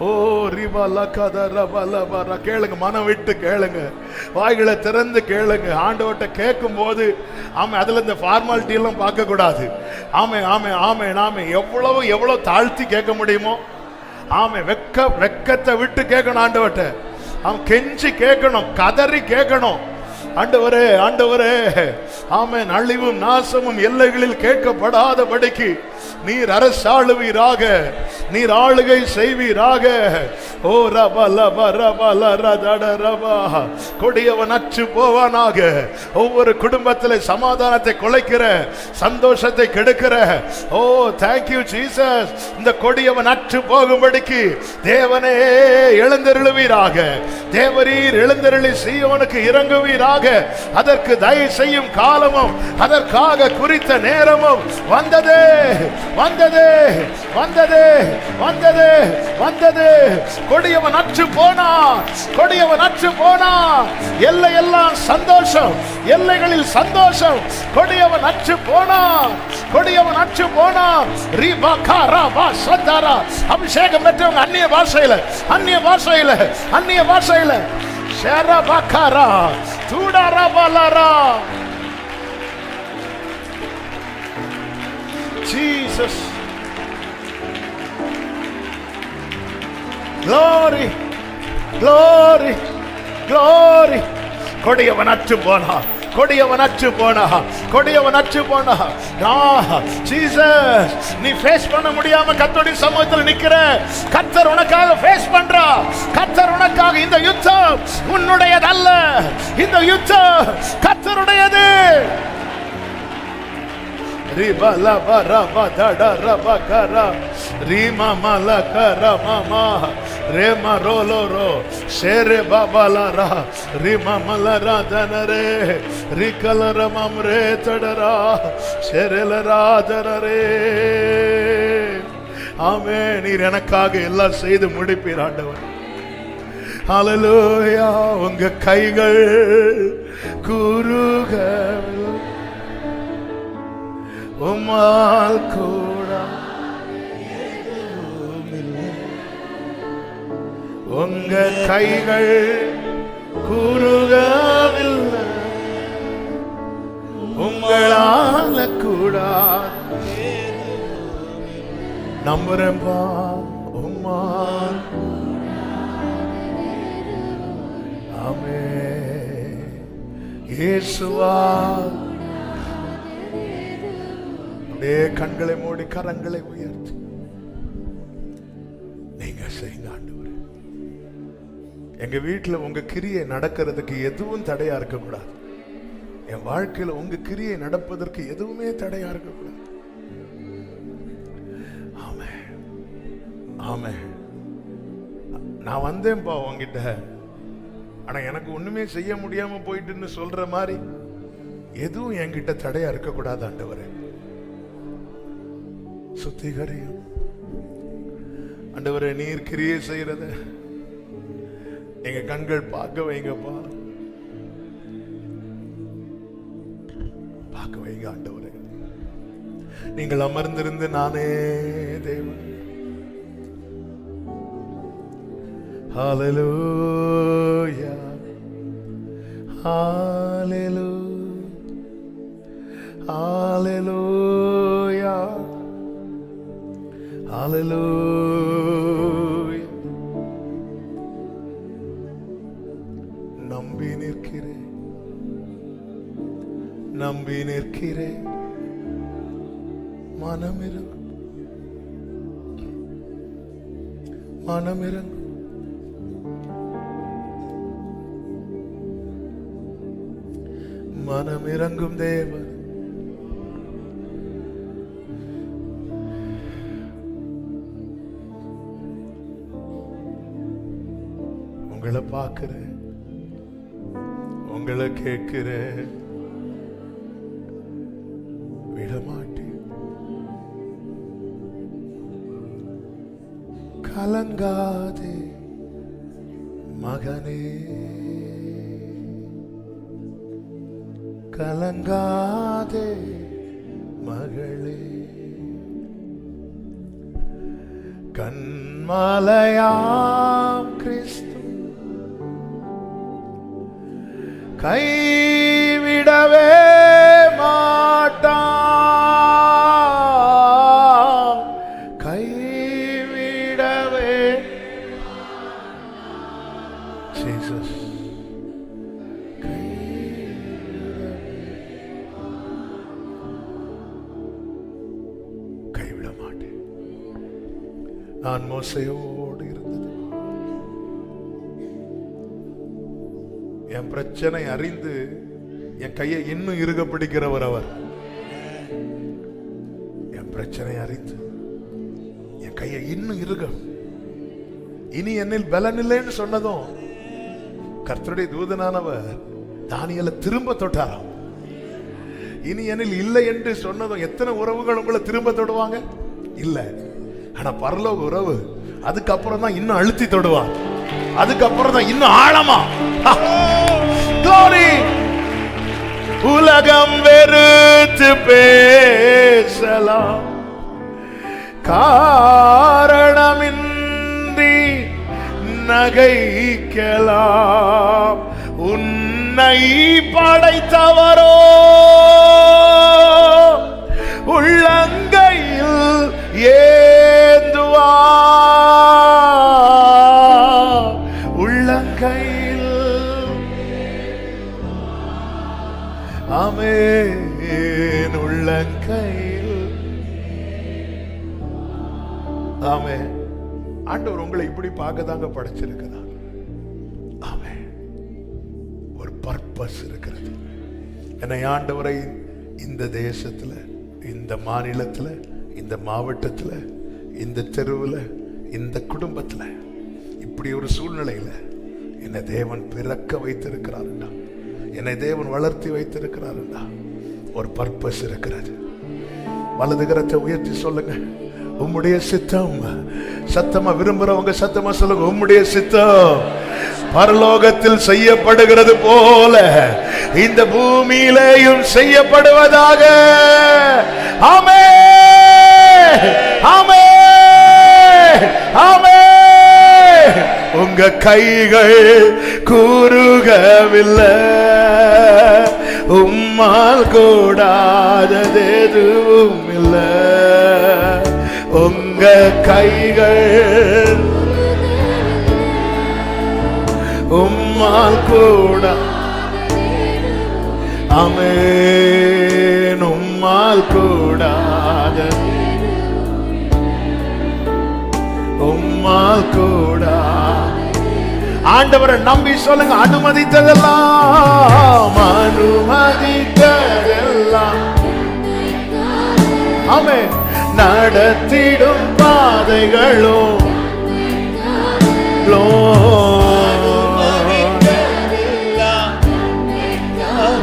ஓ ரிபல கதரபலபர. கேளுங்க, மனம் விட்டு கேளுங்க, வாய்களை திறந்து கேளுங்க. ஆண்டவர்கிட்ட கேட்கும் போது ஆமே, அதுல இந்த ஃபார்மாலிட்டி எல்லாம் பார்க்க கூடாது. ஆமே ஆமே ஆமே ஆமே. எவ்வளவு தாழ்த்தி கேட்க முடியுமோ ஆமே, வெக்கத்தை விட்டு கேட்கணும் ஆண்டவர்கிட்ட. அவன் கெஞ்சி கேட்கணும், கதறி கேட்கணும். ஆண்டவரே, ஆண்டவரே, ஆமென். அழிவும் நாசமும் எல்லைகளில் கேட்கப்படாதபடிக்கு நீர் அரசாளுவீராக, நீர் ஆளுகை செய்வீராக. ஓ ரபல பரபல ரதட ரபா. கொடியவன் அற்று போவானாக. ஒவ்வொரு குடும்பத்தில் சமாதானத்தை குலைக்கிற, சந்தோஷத்தை கெடுக்கிற, ஓ தேங்க்யூ ஜீசஸ். இந்த கொடியவன் அற்று போகும்படிக்கு தேவனே எழுந்தருளுவீராக. தேவரீர் எழுந்தருளி சீயோனுக்கு இறங்குவீராக. அதற்கு தயவு செய்யும் காலமும் அதற்காக குறித்த நேரமும் வந்தது வந்தது வந்தது வந்தது வந்தது. கொடியவன் அற்று போனான், கொடியவன் அற்று போனான். எல்லையெல்லாம் சந்தோஷம், எல்லைகளில் சந்தோஷம். கொடியவன் அற்று போனான், கொடியவன் அற்று போனான். அபிஷேகம் பெற்றவங்க அந்நிய பாஷையில, அந்நிய பாஷையில, அந்நிய பாஷையில ஷரபகரா துடரபலரா. Jesus, glory, glory, glory. கொடியவன் அற்று போனா, கொடியவன் அற்று போனா, கொடியவன் அற்று போனா. ஜீசஸ், நீ ஃபேஸ் பண்ண முடியாம கர்த்தருடைய சமூகத்தில் நிக்கிற. கர்த்தர் உனக்காக ஃபேஸ் பண்றா. கர்த்தர் உனக்காக. இந்த யுத்தம் உன்னுடையதல்ல, இந்த யுத்தம் கர்த்தருடையது. ரிபல பரப தட ரபகரா ரிமா மலகர மமா ரேமா ரோலோரோ ஷேரே பாபலரா ரிமா மலரா தனரே ரிகலர மம்ரே தடரா ஷேரேலரா தனரே. ஆமென். நீர் எனக்காக எல்லாம் செய்து முடிப்பீர் ஆண்டவர். ஹல்லேலூயா. உங்க கைகள் கூறுகவில்லை, உம்மால் கூட எதுவுமில்லை. உங்க கைகள் கூறுகவில்லை, உங்களால கூட நம்புறேன்பா. உம்மா ஆமென். இயேசுவா. அப்படியே கண்களை மூடி கரங்களை உயர்த்தி நீங்க செய்யுங்க ஆண்டவரே. எங்க வீட்டுல உங்க கிரியை நடக்கிறதுக்கு எதுவும் தடையா இருக்கக்கூடாது. என் வாழ்க்கையில உங்க கிரியை நடப்பதற்கு எதுவுமே தடையா இருக்கக்கூடாது. ஆமென் ஆமென். நான் வந்தேன்ப்பா உங்ககிட்ட, ஆனா எனக்கு ஒண்ணுமே செய்ய முடியாம போயிட்டுன்னு சொல்ற மாதிரி எதுவும் என்கிட்ட தடையா இருக்கக்கூடாது ஆண்டவரே. சுத்திகரியும் ஆண்டவரே. நீர் கிரியை செய்யறத எங்க கண்கள் பார்க்க வைங்கப்பா, பார்க்க வைங்க ஆண்டவரே. நீங்கள் அமர்ந்திருந்து நானே தேவன். ஹல்லேலூயா ஹல்லேலூயா ஹல்லேலூயா ஹல்லேலூயா. நம்பி நிற்கிறேன், நம்பி நிற்கிறேன். மனமிறங்கும், மனமிறங்கும். மனமிறங்கும் தேவன். உங்களை பார்க்கிறேன், உங்களை கேட்கிறேன், விடமாட்டேன். கலங்காதே மகனே, கலங்காதே மகளே. கண்மலையாம் கிறிஸ்து கைவிடவே மாட்டான், கைவிடவே. ஜீசஸ் கைவிட மாட்டேன். நான் மோசையோடு இருந்தது. என் பிரச்சனை அறிந்து என் கையை இன்னும் இறுக பிடிக்கிறவர் அவர். என் பிரச்சனை அறிந்து என் கையை இன்னும் இறுக, இனி என்னில் பலன் இல்லைன்னு சொன்னதும் கர்த்தருடைய தூதனானவர் தானியேலை திரும்ப தொட்டாராம். இனி என்னில் இல்லை என்று சொன்னதும் எத்தனை உறவுகள் உங்களை திரும்ப தொடுவாங்க? இல்ல. ஆனா பரலோக உறவு அதுக்கப்புறம் தான் இன்னும் அழுத்தி தொடுவான், அதுக்கப்புறம் தான் இன்னும் ஆழமா. உலகம் வெறுத்து பேசலாம், காரணமின்றி நகைக்கலாம். உன்னை படைத்தவரோ உள்ளங்கையில் ஏந்துவா, உள்ளங்கையில். ஆமென். உள்ளங்கையில். ஆமென். ஆண்டவர் உங்களை இப்படி பார்க்க தாங்க படைச்சிருக்கிறார். ஆமென். ஒரு பர்பஸ் இருக்கிறது. என்னை ஆண்டவரை இந்த தேசத்துல, இந்த மாநிலத்துல, இந்த மாவட்டத்துல, இந்த தெருவுல, இந்த குடும்பத்துல, இப்படி ஒரு சூழ்நிலையில என்னை தேவன் பிறக்க வைத்திருக்கிறாருண்டா, என்னை தேவன் வளர்த்தி வைத்திருக்கிறாருண்டா. ஒரு பர்பஸ் இருக்கிறது. வலது கரத்தை உயர்த்தி சொல்லுங்க, உம்முடைய சித்தம். சத்தமா விரும்புறவங்க சத்தமா சொல்லுங்க, உம்முடைய சித்தம் பரலோகத்தில் செய்யப்படுகிறது போல இந்த பூமியிலேயும் செய்யப்படுவதாக. ஆமென் ஆமென் ஆமென். உங்க உங்க கைகள் கூறுகவில்லை, உம்மால் கூடாதது எதுவும் இல்லை. உங்க கைகள் உம்மால் கூட, ஆமென், உம்மால் கூடாத, உம்மால் கூடா. ஆண்டவரை நம்பி சொல்லுங்க, அனுமதித்ததெல்லாம், அனுமதித்ததெல்லாம், ஆமென், நடத்திடும் பாதைகளும்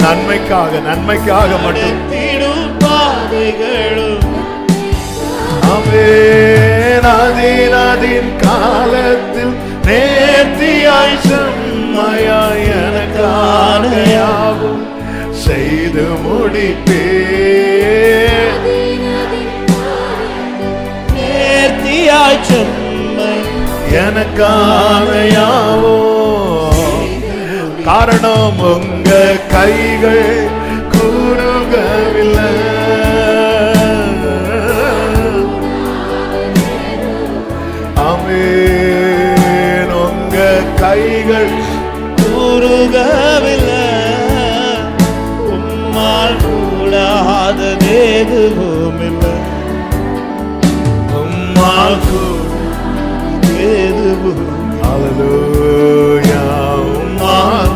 நன்மைக்காக, நன்மைக்காக மட்டும் பாதைகளும், ஆமென், அதின் காலத்தில் நேர்த்தியாய் செம்மையாய் எனக்கான யாவும் செய்து முடிப்பே. நேர்த்தியாய் செம்மை எனக்கான யாவும், காரணம் உங்க கைகள் கூறுகவில்லை, ஆமென், உங்க கைகள் கூறுகவில்லை, உம்மால் கூடாதது எதுவும் இல்லை, உம்மால் கூடாதது எதுவும், ஹல்லேலூயா, உம்மால்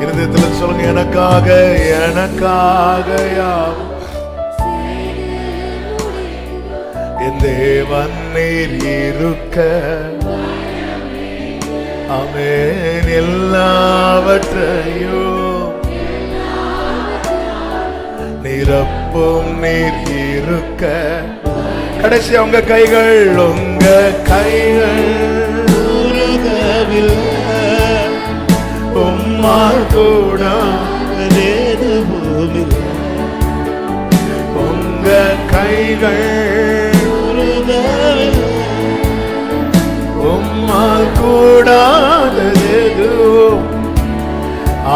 இருதயத்தில் சொல்லுங்க, எனக்காக, எனக்காக யாவும் என் தேவன் நீர் இருக்க, ஆமென், எல்லாவற்றையும் நிரப்பும் நீர் இருக்க. கடைசி உங்க கைகள், உங்க கைகள் உம்மால் கூடாதது எதுவும் இல்லை, உங்க கைகள் உம்மால் கூடாதது எதுவும்,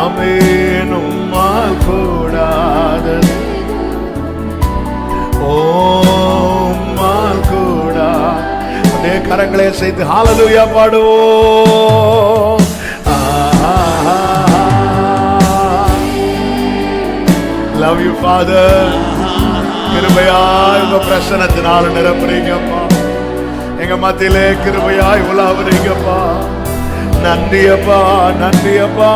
ஆமென், உம்மால் கூடாதது, உம்மால் கூடா. அப்படியே கரங்களே செய்து ஹல்லேலூயா பாடுவோம். Love you, Father. கிருபையாய் உங்க பிரசன்னத்தினால நிரப்புறீங்கப்பா, எங்க மத்தியிலே கிருபையாய் உலாவுறீங்கப்பா. நன்றியப்பா, நன்றியப்பா.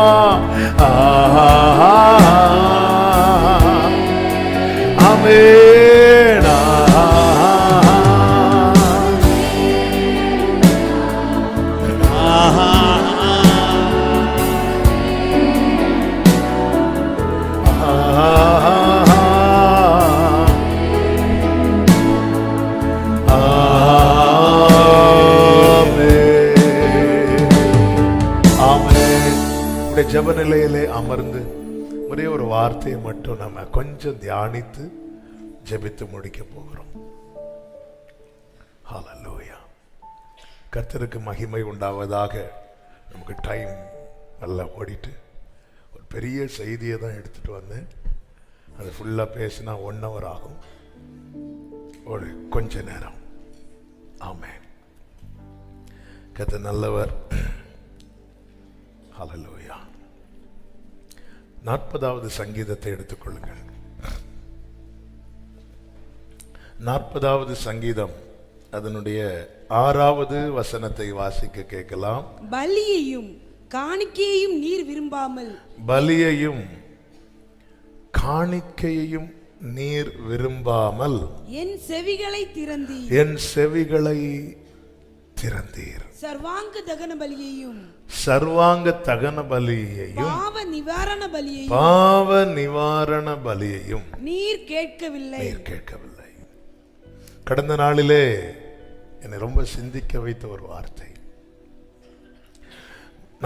ஆமென். ஜெப நிலையிலே அமர்ந்து ஒரே ஒரு வார்த்தையை மட்டும் நம்ம கொஞ்சம் தியானித்து ஜெபித்து முடிக்க போகிறோம். ஹல்லேலூயா. கர்த்தருக்கு மகிமை உண்டாவதாக. நமக்கு டைம் நல்லா ஓடிட்டு ஒரு பெரிய செய்தியை தான் எடுத்துட்டு வந்தேன். அது ஃபுல்லாக பேசினா 1 hour ஆகும், ஒரு கொஞ்ச நேரம். ஆமென். கர்த்தர் நல்லவர். ஹல்லேலூயா. 40வது சங்கீதத்தை எடுத்துக்கொள்ளுங்கள். 40வது சங்கீதம் அதனுடைய 6வது வசனத்தை வாசிக்க கேட்கலாம். பலியையும் காணிக்கையையும் நீர் விரும்பாமல், பலியையும் காணிக்கையையும் நீர் விரும்பாமல், என் செவிகளை திறந்தீர், என் செவிகளை திறந்தீர். சர்வாங்க தகன பலியையும், சர்வாங்க தகன பலியையும், பாவ நிவாரண பலியையும், பாவ நிவாரண பலியையும் நீர் கேட்கவில்லை, நீர் கேட்கவில்லை. கடந்த நாளிலே என்னை ரொம்ப சிந்திக்க வைத்த ஒரு வார்த்தை.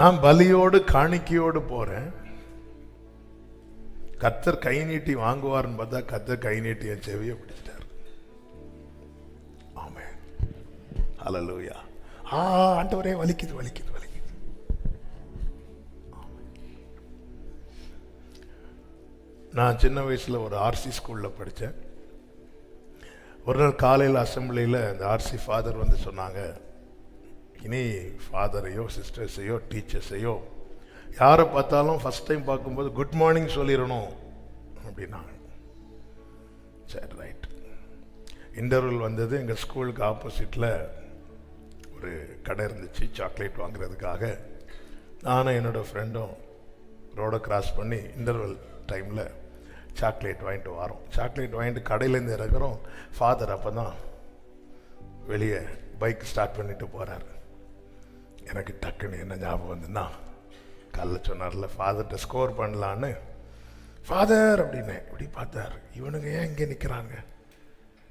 நான் பலியோடு காணிக்கையோடு போறேன், கர்த்தர் கை நீட்டி வாங்குவார்னு பார்த்தா கர்த்தர் கை நீட்டி என் செவியை பிடிச்சிட்டார். ஆமென். ஹல்லேலூயா. ஆண்டவரே வலிக்குது வலிக்குது வலிக்குது. நான் சின்ன வயசில் ஒரு ஆர்சி ஸ்கூலில் படித்தேன். ஒரு நாள் காலையில் அசம்பிளியில் அந்த ஆர்சி ஃபாதர் வந்து சொன்னாங்க, இனி ஃபாதரையோ சிஸ்டர்ஸையோ டீச்சர்ஸையோ யாரை பார்த்தாலும் ஃபஸ்ட் டைம் பார்க்கும்போது குட் மார்னிங் சொல்லிடணும் அப்படின்னாங்க. சரி ரைட். இன்டர்வல் வந்தது. எங்கள் ஸ்கூலுக்கு ஆப்போசிட்டில் ஒரு கடை இருந்துச்சு சாக்லேட் வாங்குறதுக்காக. நானும் என்னோடய ஃப்ரெண்டும் ரோடை கிராஸ் பண்ணி இன்டர்வல் டைமில் சாக்லேட் வாங்கிட்டு வரோம். சாக்லேட் வாங்கிட்டு கடையிலேருந்து இறங்குறோம். ஃபாதர் அப்போ தான் வெளியே பைக் ஸ்டார்ட் பண்ணிட்டு போகிறார். எனக்கு டக்குன்னு என்ன ஞாபகம் வந்துன்னா, காலைல சொன்னார்ல ஃபாதர்கிட்ட ஸ்கோர் பண்ணலான்னு. ஃபாதர் அப்படின்னு இப்படி பார்த்தார். இவனுங்க ஏன் இங்கே நிற்கிறாங்க?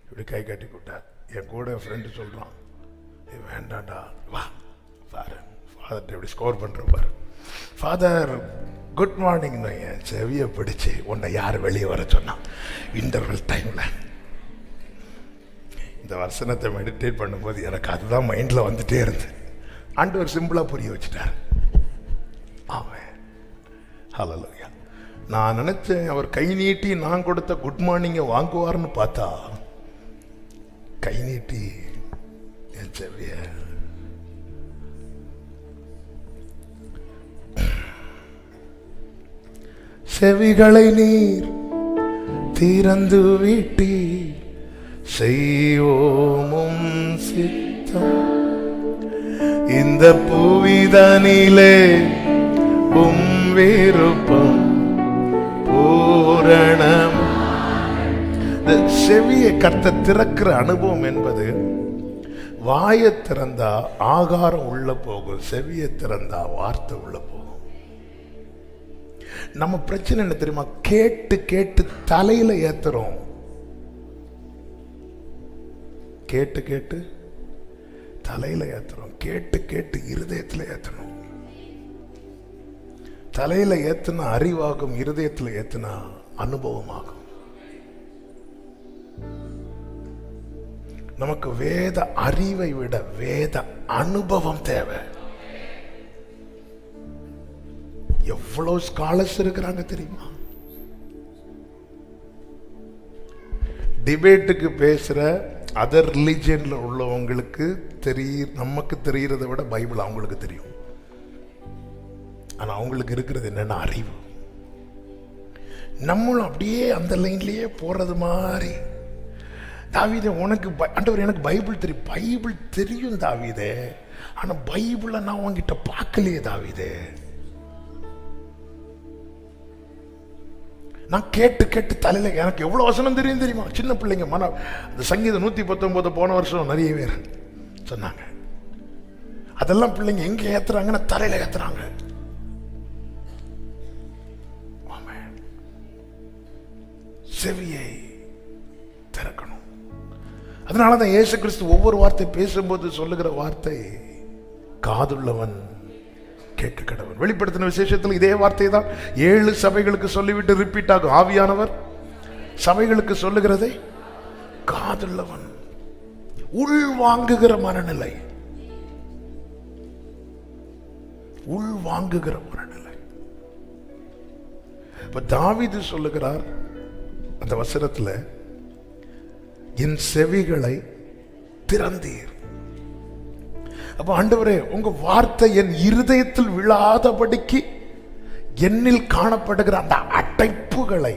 இப்படி கை கட்டி கூட்டார். என் கூட ஃப்ரெண்டு சொல்கிறான், வேண்டாண்டா வா பாரு ஃபாதர்கிட்ட எப்படி ஸ்கோர் பண்ணுற பாரு. ஃபாதர் குட் மார்னிங்னு என் செவியை பிடிச்சி, உன்னை யார் வெளியே வர சொன்னா இன்டர்வல் டைமில்? இந்த வசனத்தை மெடிடேட் பண்ணும்போது எனக்கு அதுதான் மைண்டில் வந்துட்டே இருந்து. ஆண்டவர் சிம்பிளாக புரிய வச்சுட்டார். ஆமாம், ஹல்லேலூயா. நான் நினச்சேன் அவர் கை நீட்டி நான் கொடுத்த குட் மார்னிங்கை வாங்குவார்னு பார்த்தா கை நீட்டி என் செவிய செவிகளை நீர் திறந்து வீட்டி செய்வோமும் சித்தம். இந்த புவிதனிலே விருப்பம் பூரணம். செவியை கர்த்த திறக்கிற அனுபவம் என்பது, வாயை திறந்தா ஆகாரம் உள்ள போகும், செவியை திறந்தா வார்த்தை உள்ள போகும். நம்ம பிரச்சனை என்ன தெரியுமா? கேட்டு கேட்டு தலையில ஏத்துறோம். கேட்டு கேட்டு தலையில ஏத்துறோம், கேட்டு கேட்டு இருதயத்துல ஏத்தணும். தலையில ஏத்துனா அறிவாகும், இருதயத்துல ஏத்துனா அனுபவமாகும். நமக்கு வேத அறிவை விட வேத அனுபவம் தேவை. எவ்வளவு ஸ்காலர்ஸ் இருக்கிறாங்க தெரியுமா? டிபேட்டுக்கு பேசுற அதர் ரிலிஜியன்ல உள்ளவங்களுக்கு நமக்கு தெரியறதை விட பைபிள் அவங்களுக்கு தெரியும். ஆனா அவங்களுக்கு இருக்கிறது என்னன்னா அறிவு. நம்மளும் அப்படியே அந்த லைன்லயே போறது மாதிரி. தாவீதே, உனக்கு ஆண்டவர் எனக்கு பைபிள் தெரியும். பைபிள் தெரியும் தாவீதே, ஆனா பைபிளை நான் உன்கிட்ட பார்க்கலையே தாவீதே. நான் கேட்டு கேட்டு தலையில எனக்கு எவ்வளவு வசனம் தெரியும் தெரியுமா? சின்ன பிள்ளைங்க அந்த சங்கீதம் 119 போன வருஷம் நிறைய பேர் சொன்னாங்க. அதெல்லாம் பிள்ளைங்க எங்க ஏத்துறாங்கன்னா தலையில ஏத்துறாங்க. செவியை திறக்கணும். அதனாலதான் இயேசு கிறிஸ்து ஒவ்வொரு வார்த்தை பேசும்போது சொல்லுகிற வார்த்தை, காதுள்ளவன் கேட்க கடவன். வெளிப்படுத்தின விசேஷத்தில் இதே வார்த்தை தான் 7 சபைகளுக்கு சொல்லிவிட்டு ரிப்பீட் ஆகும். ஆவியானவர் சபைகளுக்கு சொல்லுகிறதை காதுள்ளவன். உள் வாங்குகிற மனநிலை, உள் வாங்குகிற மனநிலை. இப்ப தாவீது சொல்லுகிறார் அந்த வசனத்துல, என் செவிகளை திறந்தீர். அப்ப ஆண்டவரே, உங்க வார்த்தை என் இருதயத்தில் விழாதபடிக்கு என்னில் காணப்படுகிற அந்த அடைப்புகளை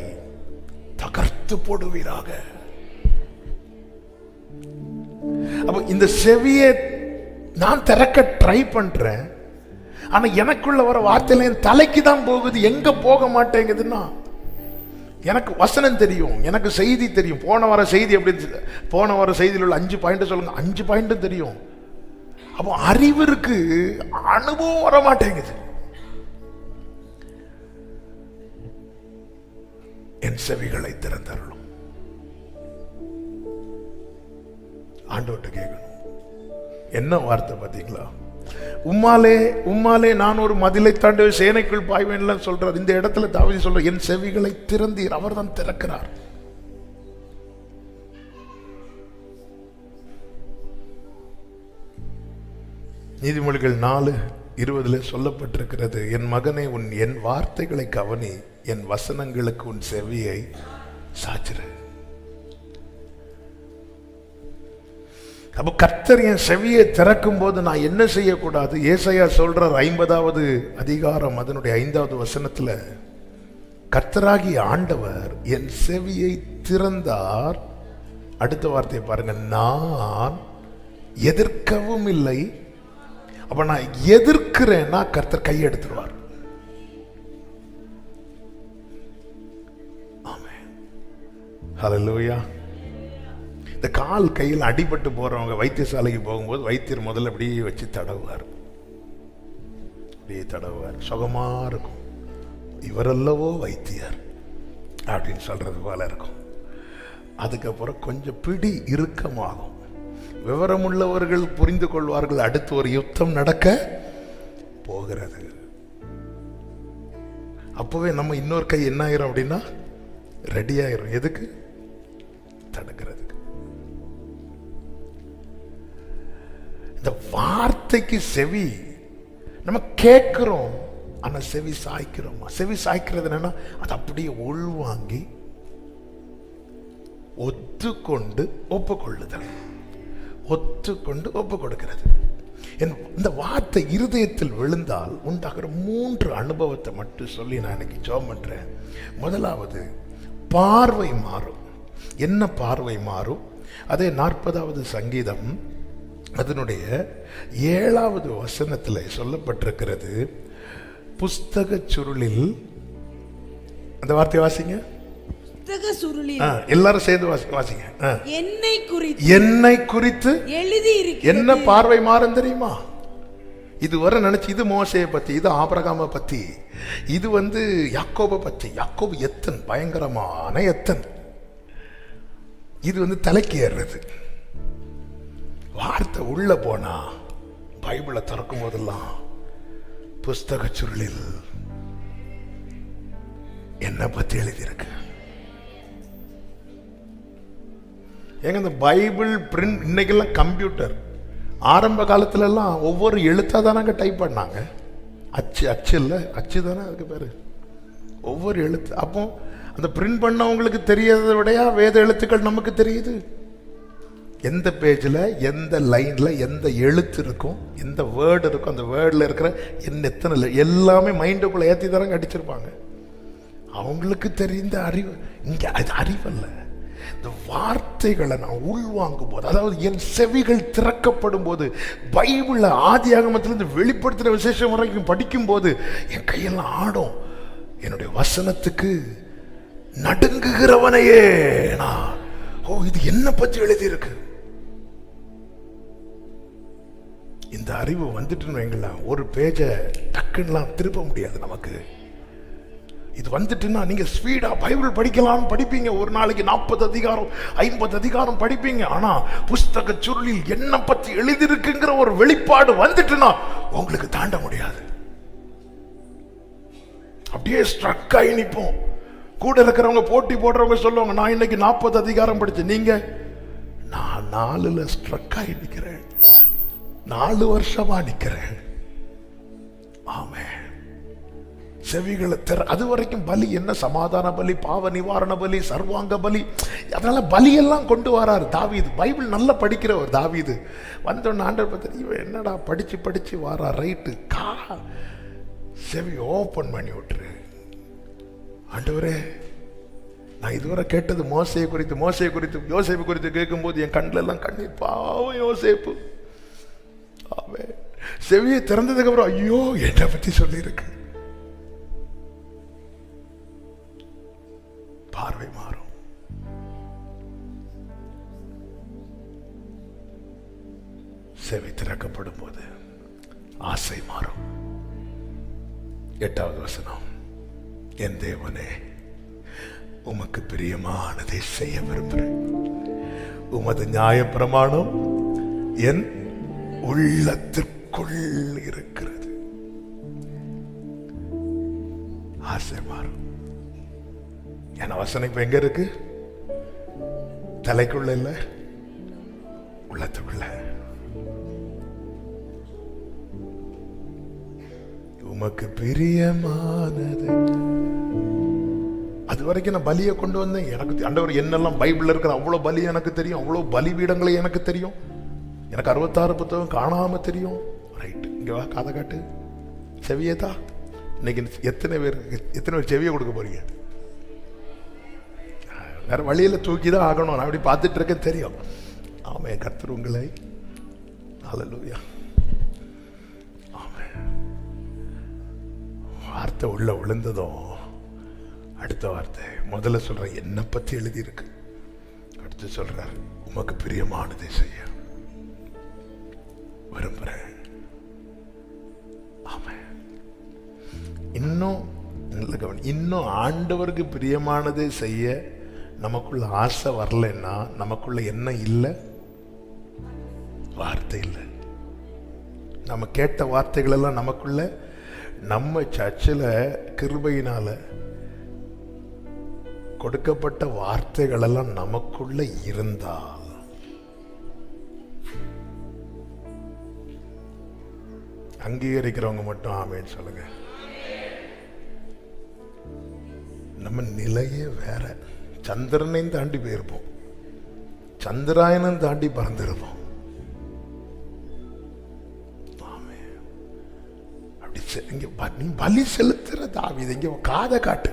தகர்த்து போடுவீராக. அப்ப இந்த செவியை நான் திறக்க ட்ரை பண்றேன், ஆனா எனக்குள்ள வர வார்த்தையில என் தலைக்கு தான் போகுது, எங்க போக மாட்டேங்குதுன்னா. எனக்கு வசனம் தெரியும், எனக்கு செய்தி தெரியும். போன வார செய்தி எப்படி இருந்துச்சு? போன வார செய்தியில் உள்ள 5 பாயிண்ட் சொல்லுங்க. 5 பாயிண்ட் தெரியும். அப்போ அறிவு இருக்கு, அனுபவம் வர மாட்டேங்குது. என் செவிகளை திறந்தருளும். ஆண்டவர்கிட்ட கேட்கணும். என்ன வார்த்தை பாத்தீங்களா? உம்மாலே நான் ஒரு மதிலை தாண்டி சேனைக்குள் பாய்வேன் சொல்றார். இந்த இடத்துல தாவீது சொல்ற, என் செவிகளை திறந்தீர். அவர் தான் திறக்கிறார். நீதிமொழிகள் 4:20 சொல்லப்பட்டிருக்கிறது, என் மகனே என் வார்த்தைகளை கவனி, என் வசனங்களுக்கு உன் செவியை சாய்ச்சிரு. அப்போ கர்த்தர் என் செவியை திறக்கும் போது நான் என்ன செய்யக்கூடாது? ஏசாயா சொல்றார் 50வது அதிகாரம் அதனுடைய 5வது வசனத்துல, கர்த்தராகிய ஆண்டவர் என் செவியை திறந்தார். அடுத்த வார்த்தையை பாருங்க, நான் எதிர்க்கவும் இல்லை. அப்ப நான் எதிர்க்கிறேன்னா கர்த்தர் கையெடுத்துருவார். ஆமென், ஹல்லேலூயா. இந்த கால் கையில் அடிபட்டு போறவங்க வைத்தியசாலைக்கு போகும்போது வைத்தியர் முதல்ல அப்படியே வச்சு தடவுவார், அப்படியே தடவுவார், சுகமா இருக்கும். இவரல்லவோ வைத்தியர் அப்படின்னு சொல்றது போல இருக்கும். அதுக்கப்புறம் கொஞ்சம் பிடி இறுக்கமாகும். விவரமுள்ளவர்கள் புரிந்து கொள்வார்கள், அடுத்து ஒரு யுத்தம் நடக்க போகிறது. அப்பவே நம்ம இன்னொரு கை என்ன ஆயிரும் அப்படின்னா ரெடி ஆயிரும். எதுக்கு? தடுக்கிறதுக்கு. இந்த வார்த்தைக்கு செவி நம்ம கேட்கிறோம், ஆனா செவி சாய்க்கிறோமா? செவி சாய்க்கிறது என்னன்னா அது அப்படியே உள்வாங்கி ஒத்துக்கொண்டு ஒப்புக்கொள்ளுதல், ஒத்துக்கொண்டு ஒப்பு கொடுக்கிறது. இந்த வார்த்தை இருதயத்தில் விழுந்தால் உண்டாகிற 3 அனுபவத்தை மட்டும் சொல்லி நான் இன்னைக்கு ஜெபம் பண்றேன். முதலாவது, பார்வை மாறும். என்ன பார்வை மாறும்? அதே 40வது சங்கீதம் அதனுடைய 7வது வசனத்தில் சொல்லப்பட்டிருக்கிறது, புஸ்தக சுருளில், அந்த வார்த்தை வாசிங்க. புஸ்தக சுருளில், எல்லாரும் சேர்ந்து வாசிங்க. என்னை குறித்து எழுதி இருக்கிறது. என்ன பார்வை மாறும் தெரியுமா? இதுவரை நினைச்சு இது மோசையை பத்தி, இது ஆபிரகாமை பத்தி, இது யாக்கோபை பத்தி. யாக்கோபு எத்தன், பயங்கரமான எத்தன். இது தலைக்கு ஏறுறது. வார்த்தை உள்ள போனா பைபிளை திறக்கும் போதெல்லாம் புஸ்தக சுருளில் என்ன பத்தி எழுதியிருக்கு. ஏங்க இந்த பைபிள் பிரிண்ட் இன்னைக்கெல்லாம் கம்ப்யூட்டர். ஆரம்ப காலத்துல எல்லாம் ஒவ்வொரு எழுத்தா தானாங்க டைப் பண்ணாங்க. அச்சு இல்லை, அச்சு தானே அதுக்கு பேரு. ஒவ்வொரு எழுத்து. அப்போ அந்த பிரிண்ட் பண்ணவங்களுக்கு தெரியறதை விடையா வேத எழுத்துக்கள் நமக்கு தெரியுது. எந்த பேஜில் எந்த லைன்ல எந்த எழுத்து இருக்கும், எந்த வேர்டு இருக்கும், அந்த வேர்டில் இருக்கிற எத்தனை எல்லாமே மைண்டுக்குள்ள ஏற்றி தரங்க அடிச்சிருப்பாங்க. அவங்களுக்கு தெரிந்த அறிவு. இங்க அது அறிவல்ல, இந்த வார்த்தைகளை நான் உள்வாங்கும் போது, அதாவது என் செவிகள் திறக்கப்படும் போது, பைபிள்ல ஆதி ஆகமத்திலிருந்து வெளிப்படுத்தின விசேஷம் வரைக்கும் படிக்கும் போது என் கையெல்லாம் ஆடும். என்னுடைய வசனத்துக்கு நடுங்குகிறவனையே நான், இது என்ன பத்தி எழுதி இருக்கு. இந்த அறிவு வந்துட்டுன்னு வைங்களேன், ஒரு பேஜை டக்குன்னுலாம் திருப்ப முடியாது நமக்கு. இது வந்துட்டுன்னா நீங்க ஸ்பீடா பைபிள் படிக்கலாம், படிப்பீங்க. ஒரு நாளைக்கு 40 அதிகாரம் 50 அதிகாரம் படிப்பீங்க. ஆனா புஸ்தக சுருளில் என்ன பத்தி எழுதிருக்குங்கிற ஒரு வெளிப்பாடு வந்துட்டுன்னா உங்களுக்கு தாண்ட முடியாது. அப்படியே ஸ்ட்ரக் ஆகி நிற்போம். கூட இருக்கிறவங்க போட்டி போடுறவங்க சொல்லுவாங்க, நான் இன்னைக்கு 40 அதிகாரம் படிச்சேன். நீங்க, நான் 4ல் ஸ்ட்ரக் ஆகி நிக்கிறேன், 4 வருஷமா நிக்கிறேன். ஆமே, செவிகளை அது வரைக்கும் பலி என்ன? சமாதான பலி, பாவ நிவாரண பலி, சர்வாங்க பலி. அதனால பலியெல்லாம் கொண்டு வராரு தாவீது. பைபிள் நல்லா படிக்கிறவர் தாவீது. வந்தோன்னு ஆண்டவர் பார்த்து, இவன் என்னடா படிச்சு படிச்சு வாரா, ரைட்டு, செவி ஓப்பன் பண்ணி விட்டுரு. ஆண்டவரே, நான் இதுவரை கேட்டது மோசையை குறித்து யோசேப்பு குறித்து கேட்கும்போது என் கண்ணில் எல்லாம் கண்ணீர். பாவம் யோசேப்பு. ஆமென். செவியை திறந்ததுக்கு அப்புறம் ஐயோ என்னை பத்தி சொல்லி இருக்கு. பார்வை மாறும். செவி திறக்கப்படும் போது ஆசை மாறும். 8வது வசனம், என் தேவனே, உமக்கு பிரியமானதை செய்ய விரும்புகிறேன். உமது நியாயப்பிரமாணம் என் உள்ளத்திற்குள் இருக்கிறது. ஆசை மாறும். என் வசனம் இப்ப எங்க இருக்கு? தலைக்குள்ள இல்ல, உள்ளத்துக்குள்ள. உமக்கு பிரியமானது. அது வரைக்கும் நான் பலியை கொண்டு வந்தேன். எனக்கு ஆண்டவர் என்னெல்லாம் பைபிள்ல இருக்கிற அவ்வளவு பலி எனக்கு தெரியும், அவ்வளவு பலிபீடங்களை எனக்கு தெரியும். எனக்கு 66 புத்தகம் காணாம தெரியும். ரைட், இங்க வா, காதை காட்டு, செவியேதா. இன்னைக்கு எத்தனை பேர் செவியை கொடுக்க போறீங்க? வேற வழியில தூக்கிதான் ஆகணும். நான் அப்படி பார்த்துட்டு இருக்கேன், தெரியும். ஆமென். கர்த்தர் உங்களை ஹல்லேலூயா. ஆமென். வார்த்தை உள்ள விழுந்ததும் அடுத்த வார்த்தை முதல்ல சொல்ற என்ன பத்தி எழுதி இருக்கு. அடுத்து சொல்றார் உமக்கு பிரியமானதை செய்ய விரும்புறேன். ஆமென். இன்னும் ஆண்டவருக்கு பிரியமானதை செய்ய நமக்குள்ள ஆசை வரலன்னா நமக்குள்ள என்ன இல்லை? வார்த்தை இல்லை. நம்ம கேட்ட வார்த்தைகள் எல்லாம் நமக்குள்ள, நம்ம சர்ச்சில் கிருபையினால கொடுக்கப்பட்ட வார்த்தைகள் எல்லாம் நமக்குள்ள இருந்தால் அங்கீகரிக்கிறவங்க மட்டும் ஆமேன்னு சொல்லுங்க. நம்ம நிலையே வேற. சந்திரனையும் தாண்டி போயிருப்போம், சந்திராயனும் தாண்டி பறந்திருப்போம். நீ பலி செலுத்துற தாவீது இங்க காதை காட்டு.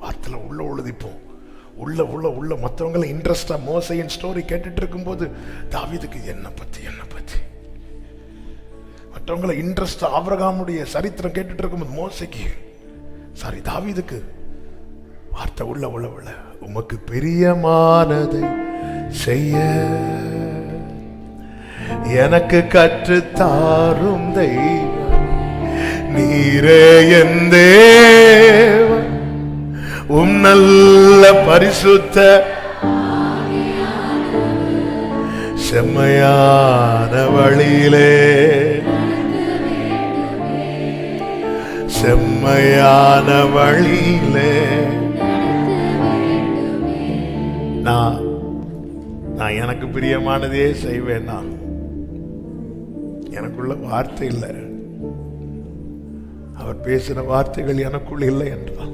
வார்த்தையில உள்ள உழுதிப்போம். உள்ள மற்றவங்களை இன்ட்ரெஸ்டா மோசையின் ஸ்டோரி கேட்டுட்டு இருக்கும் போது தாவீதுக்கு என்ன பத்தி மற்றவங்களை இன்ட்ரெஸ்டா ஆபிரகாமுடைய சரித்திரம் கேட்டுட்டு இருக்கும்போது மோசைக்கு தாவீதுக்கு வார்த்தை உள்ள உமக்கு பிரியமானதை செய்ய எனக்கு கற்றுத்தாரும் தெய்வம் நீரே என் தேவன், நல்ல பரிசுத்த செம்மையான வழியிலே நான் எனக்கு பிரியமானதே செய்வேன். எனக்குள்ள வார்த்தை இல்லை. அவர் பேசின வார்த்தைகள் எனக்குள்ள இல்லை என்றால்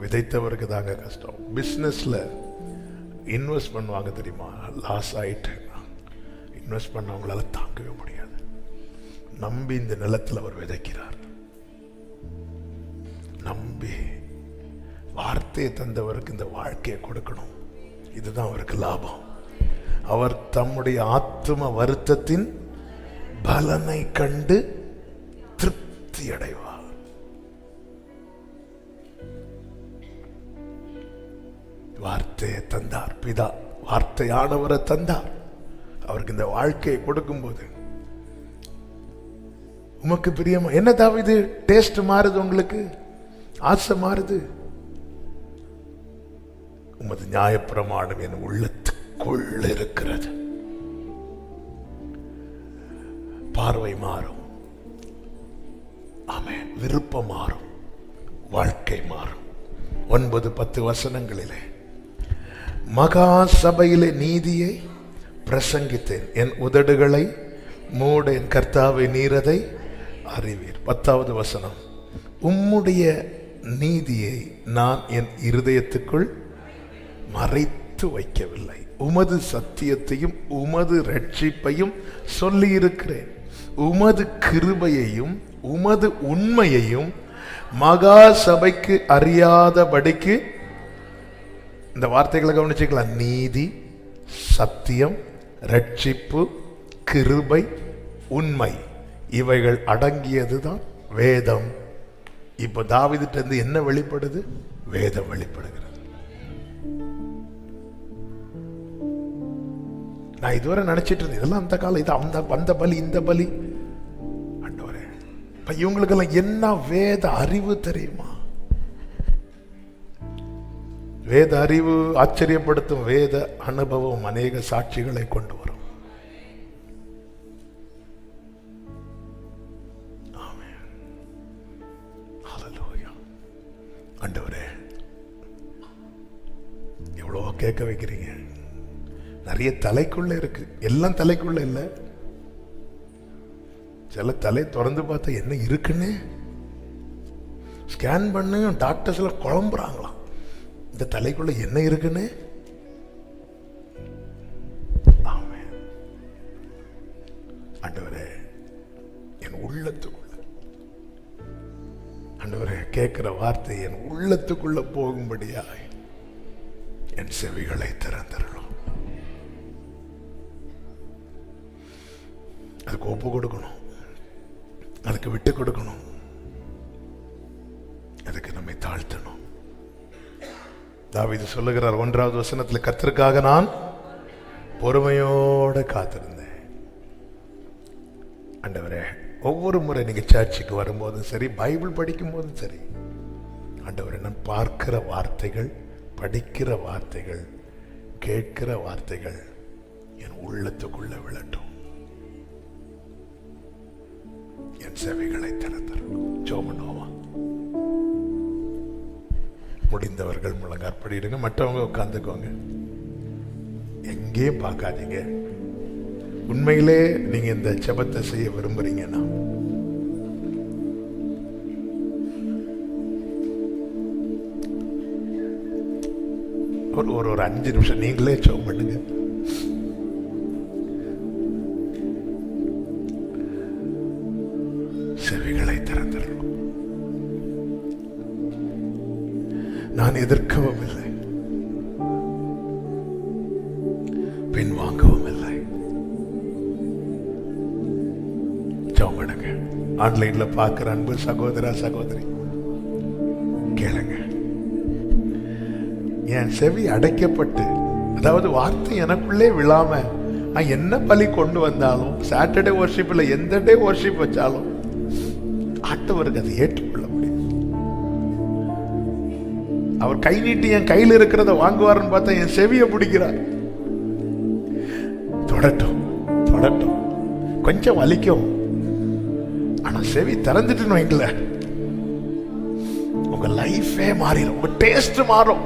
விதைத்தவருக்கு தாங்க கஷ்டம். பிசினஸ்ல இன்வெஸ்ட் பண்ணுவாங்க தெரியுமா? லாஸ் ஆயிட்டு இன்வெஸ்ட் பண்ணவங்களால தாங்கவே முடியாது. நம்பி இந்த நிலத்தில் அவர் விதைக்கிறார். நம்பி வார்த்தையை தந்தவருக்கு இந்த வாழ்க்கையை கொடுக்கணும். இதுதான் அவருக்கு லாபம். அவர் தம்முடைய ஆத்தும வருத்தத்தின் பலனை கண்டு திருப்தி அடைவார். வார்த்தையை தந்தார் பிதா, வார்த்தையானவரை தந்தார். அவருக்கு இந்த வாழ்க்கையை கொடுக்கும் போது உமக்கு பிரியமா என்ன தாவீது? டேஸ்ட் மாறுது, உங்களுக்கு ஆசை மாறுது. உமது நியாயப்பிரமாணம் என் உள்ளத்துக்குள் இருக்கிறது. பார்வை மாறும், ஆமென். விருப்பம் மாறும், வாழ்க்கை மாறும். 9-10 வசனங்களிலே மகா சபையிலே நீதியை பிரசங்கித்தேன், என் உதடுகளை மூட என் கர்த்தாவை நீரதை அறிவீர். 10வது வசனம், உம்முடைய நீதியை நான் என் இருதயத்துக்குள் மறைத்து வைக்கவில்லை, உமது சத்தியத்தையும் உமது ரட்சிப்பையும் சொல்லி இருக்கிறேன். உமது கிருபையையும் உமது உண்மையையும் மகா சபைக்கு அறியாதபடிக்கு. இந்த வார்த்தைகளை கவனிச்சுக்கலாம். நீதி, சத்தியம், ரட்சிப்பு, கிருபை, உண்மை, இவைகள் அடங்கியதுதான் வேதம். இப்ப தாவீதுட்ட இருந்து என்ன வெளிப்படுது? வேதம் வெளிப்படுகிறது. நான் இதுவரை நினைச்சிட்டு இருந்தேன் இதெல்லாம் அந்த காலம், இது அந்த பலி இந்த பலி. ஆண்டவரே, இப்ப இவங்களுக்கெல்லாம் என்ன வேத அறிவு தெரியுமா? வேத அறிவு ஆச்சரியப்படுத்தும். வேத அனுபவம் அநேக சாட்சிகளை கொண்டு வரும். ஆண்டவரே, எவ்வளோ கேட்க வைக்கிறீங்க. நிறைய தலைக்குள்ள இருக்கு, எல்லாம் தலைக்குள்ள இல்லை. சில தலை திறந்து பார்த்தா என்ன இருக்குன்னு ஸ்கேன் பண்ண டாக்டர்ஸ் எல்லாம் குழம்புறாங்களாம், இந்த தலைக்குள்ள என்ன இருக்குன்னு. ஆண்டவரே, என் உள்ளத்துக்குள்ள, ஆண்டவரே, கேட்கிற வார்த்தை என் உள்ளத்துக்குள்ள போகும்படியாய் என் செவிகளை திறந்துடணும். அதுக்கு ஒப்பு கொடுக்கணும், அதுக்கு விட்டு கொடுக்கணும், அதுக்கு நம்மை தாழ்த்தணும். தாவீது சொல்லுகிறார் 1வது வசனத்தில், கர்த்தருக்காக நான் பொறுமையோட காத்திருந்தேன். ஆண்டவரே, ஒவ்வொரு முறை நீங்க சர்ச்சுக்கு வரும்போதும் சரி, பைபிள் படிக்கும் போதும் சரி, ஆண்டவரே, நான் பார்க்கிற வார்த்தைகள், படிக்கிற வார்த்தைகள், கேட்கிற வார்த்தைகள் என் உள்ளத்துக்குள்ள விழட்டும். என் செவிகளை திறந்தரும். ஜோமனோவா முடிந்தவர்கள் முழங்காற்படிடுங்க, மற்றவங்க உட்கார்ந்துக்கோங்க. எங்கேயும் பார்க்காதீங்க. உண்மையிலே நீங்க இந்த ஜெபத்தை செய்ய விரும்புறீங்கன்னா ஒரு 5 நிமிஷம் நீங்களே ஜெபம் பண்ணுங்க. செவிகளை திறந்துடும். நான் எதிர்க்கவும் இல்லை, பின்வாங்கவும் இல்லை. ஜெபம். ஆன்லைன்ல பார்க்கிற அன்பு சகோதரா சகோதரி, கேளுங்க. என் செவி அடைக்கப்பட்டு, அதாவது வார்த்தை எனக்குள்ளே விழாம நான் என்ன பலி கொண்டு வந்தாலும், சாட்டர்டே வர்ஷிப்ல எந்த டே வர்ஷிப் வச்சாலும் ஆண்டவருக்கு அதை ஏற்றுக்கொள்ள முடியும். அவர் கை நீட்டி என் கையில் இருக்கிறத வாங்குவாருன்னு பார்த்தா என் செவியை பிடிக்கிறார். தொடட்டும் தொடட்டும், கொஞ்சம் வலிக்கும், ஆனா செவி திறந்துட்டுன்னு வைக்கல, உங்க லைஃபே மாறிடும், உங்க டேஸ்ட் மாறும்,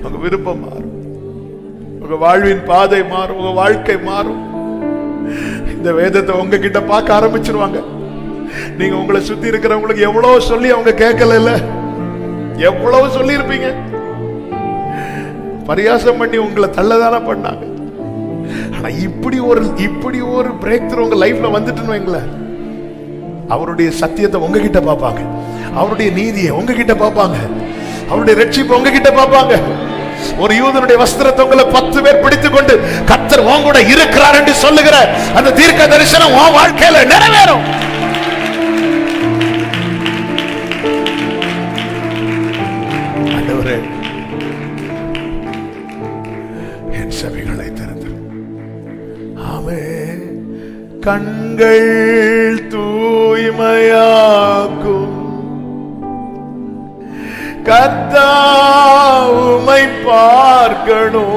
உங்க விருப்பம் மாறும், உங்க வாழ்வின் பாதை மாறும், உங்க வாழ்க்கை மாறும். இந்த வேதத்தை உங்ககிட்ட பார்க்க ஆரம்பிச்சிருவாங்க. நீங்க உங்களை சுத்தி இருக்கிறவங்களுக்கு எவ்வளவு சொல்லி அவங்க கேட்கல, இல்ல எவ்வளவு சொல்லி இருப்பீங்க, பரியாசம் பண்ணி உங்களை தள்ளதான பண்ணாங்க. ஆனா இப்படி ஒரு பிரேக் த்ரூ உங்க லைஃப்ல வந்துட்டுன்னு வைங்களேன், அவருடைய சத்தியத்தை உங்ககிட்ட பார்ப்பாங்க, அவருடைய நீதியை உங்ககிட்ட பார்ப்பாங்க, அவருடைய ரட்சிப்பை உங்ககிட்ட பார்ப்பாங்க. ஒரு யூதனுடைய வஸ்திரத்தை உங்களை 10 பேர் பிடித்துக் கொண்டு கர்த்தர் உன் கூட இருக்கிறார் என்று சொல்லுகிற அந்த தீர்க்க தரிசனம் உன் வாழ்க்கையில நிறைவேறும். ஆண்டவரே, என் செவிகளை திறந்து. ஆமென். கண்கள் தூய்மையாக்கும் கர்த்தர் உம்மை பார்க்கணும்.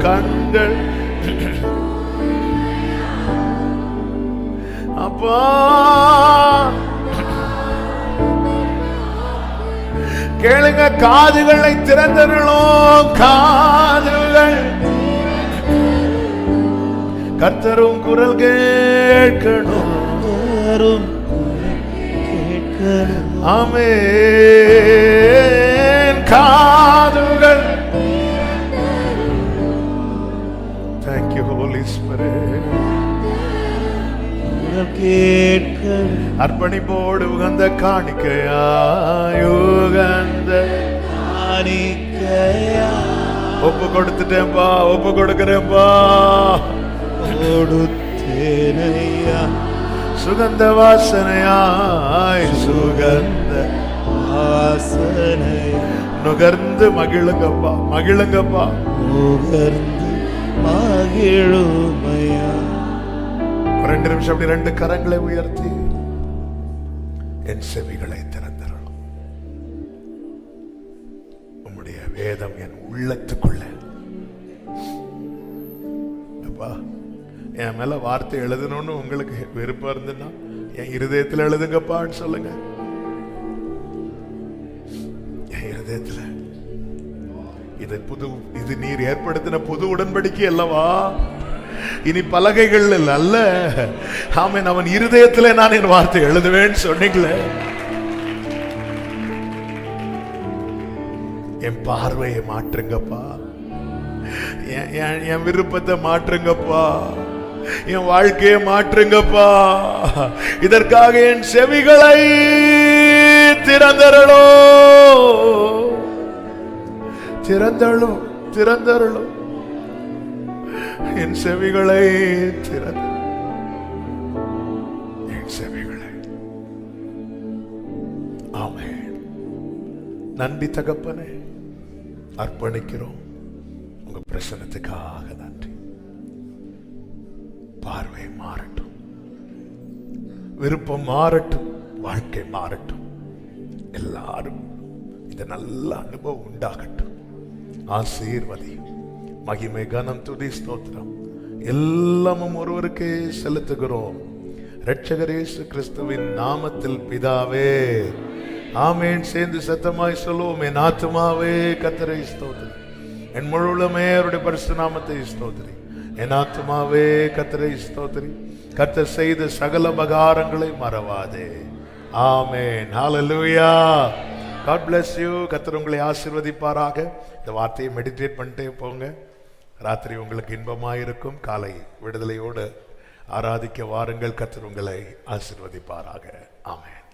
கண்கள் அப்பா கேளுங்க, காதுகளை திறந்தருளும், காதுகள் கர்த்தரும் குரல் கேட்கணும். ஆமென். காதுகள். Thank you Holy Spirit. அர்ப்பணிப்போடு உகந்த காணிக்கையாய், உகந்த காணிக்கையா ஒப்பு கொடுத்துட்டேன்பா, ஒப்பு கொடுக்கிறேன்பா, கொடுத்தேனையா, சுகந்த வாசனையாய், சுகந்த வாசனை நுகர்ந்து மகிழுங்கப்பா, மகிழுங்கப்பா, நுகர்ந்து மகிழுமையா. 2 நிமிஷம் அப்படி 2 கரங்களை உயர்த்தி என் செவிகளை திறந்தரணும். உம்முடைய வேதம் என் உள்ளத்துக்குள்ள, அப்பா என் மேல வார்த்தை எழுதணும்னு உங்களுக்கு விருப்பம் இருந்துன்னா என் இருதயத்தில் எழுதுங்கப்பான்னு சொல்லுங்க. என் இருதயத்தில் இது நீர் ஏற்படுத்தின புது உடன்படிக்கை அல்லவா? இனி பலகைகள் அல்ல. ஆமென். அவன் இருதயத்திலே நான் என் வார்த்தை எழுதுவேன்னு சொன்னீங்களே. என் பார்வையை மாற்றுங்கப்பா, என் விருப்பத்தை மாற்றுங்கப்பா, என் வாழ்க்கையை மாற்றுங்கப்பா. இதற்காக என் செவிகளை திறந்தருளோ, திறந்தருளும், திறந்தருளும். என் செவிகளை திறந்து, என் செவிகளை. ஆமென். நன்றி தகப்பனே, அர்ப்பணிக்கிறோம். உங்க பிரசன்னத்துக்காக நன்றி. பார்வை மாறட்டும், விருப்பம் மாறட்டும், வாழ்க்கை மாறட்டும். எல்லாரும் இந்த நல்ல அனுபவம் உண்டாகட்டும். ஆசீர்வதி. மகிமை, கனம், துதி, ஸ்தோத்திரம் எல்லாமும் ஒருவருக்கே செலுத்துகிறோம். இரட்சகர் இயேசு கிறிஸ்துவின் நாமத்தில் பிதாவே, ஆமென். சேர்ந்து சத்தமாய் சொல்லுவோம். என் ஆத்துமாவே கர்த்தரை ஸ்தோத்திரி, என் முழுவதுமே அவருடைய பரிசுத்த நாமத்தை ஸ்தோத்திரி. என் ஆத்துமாவே கர்த்தரை ஸ்தோத்திரி, கர்த்தர் செய்த சகல உபகாரங்களை மறவாதே. ஆமென். ஹல்லேலூயா. God bless you. கர்த்தர் உங்களை ஆசீர்வதிப்பாராக. இந்த வார்த்தையை மெடிடேட் பண்ணிட்டே போங்க. ராத்திரி உங்களுக்கு இன்பமாயிருக்கும். காலை விடுதலையோடு ஆராதிக்க வாருங்கள். கர்த்தர் உங்களை ஆசீர்வதிப்பாராக. ஆமென்.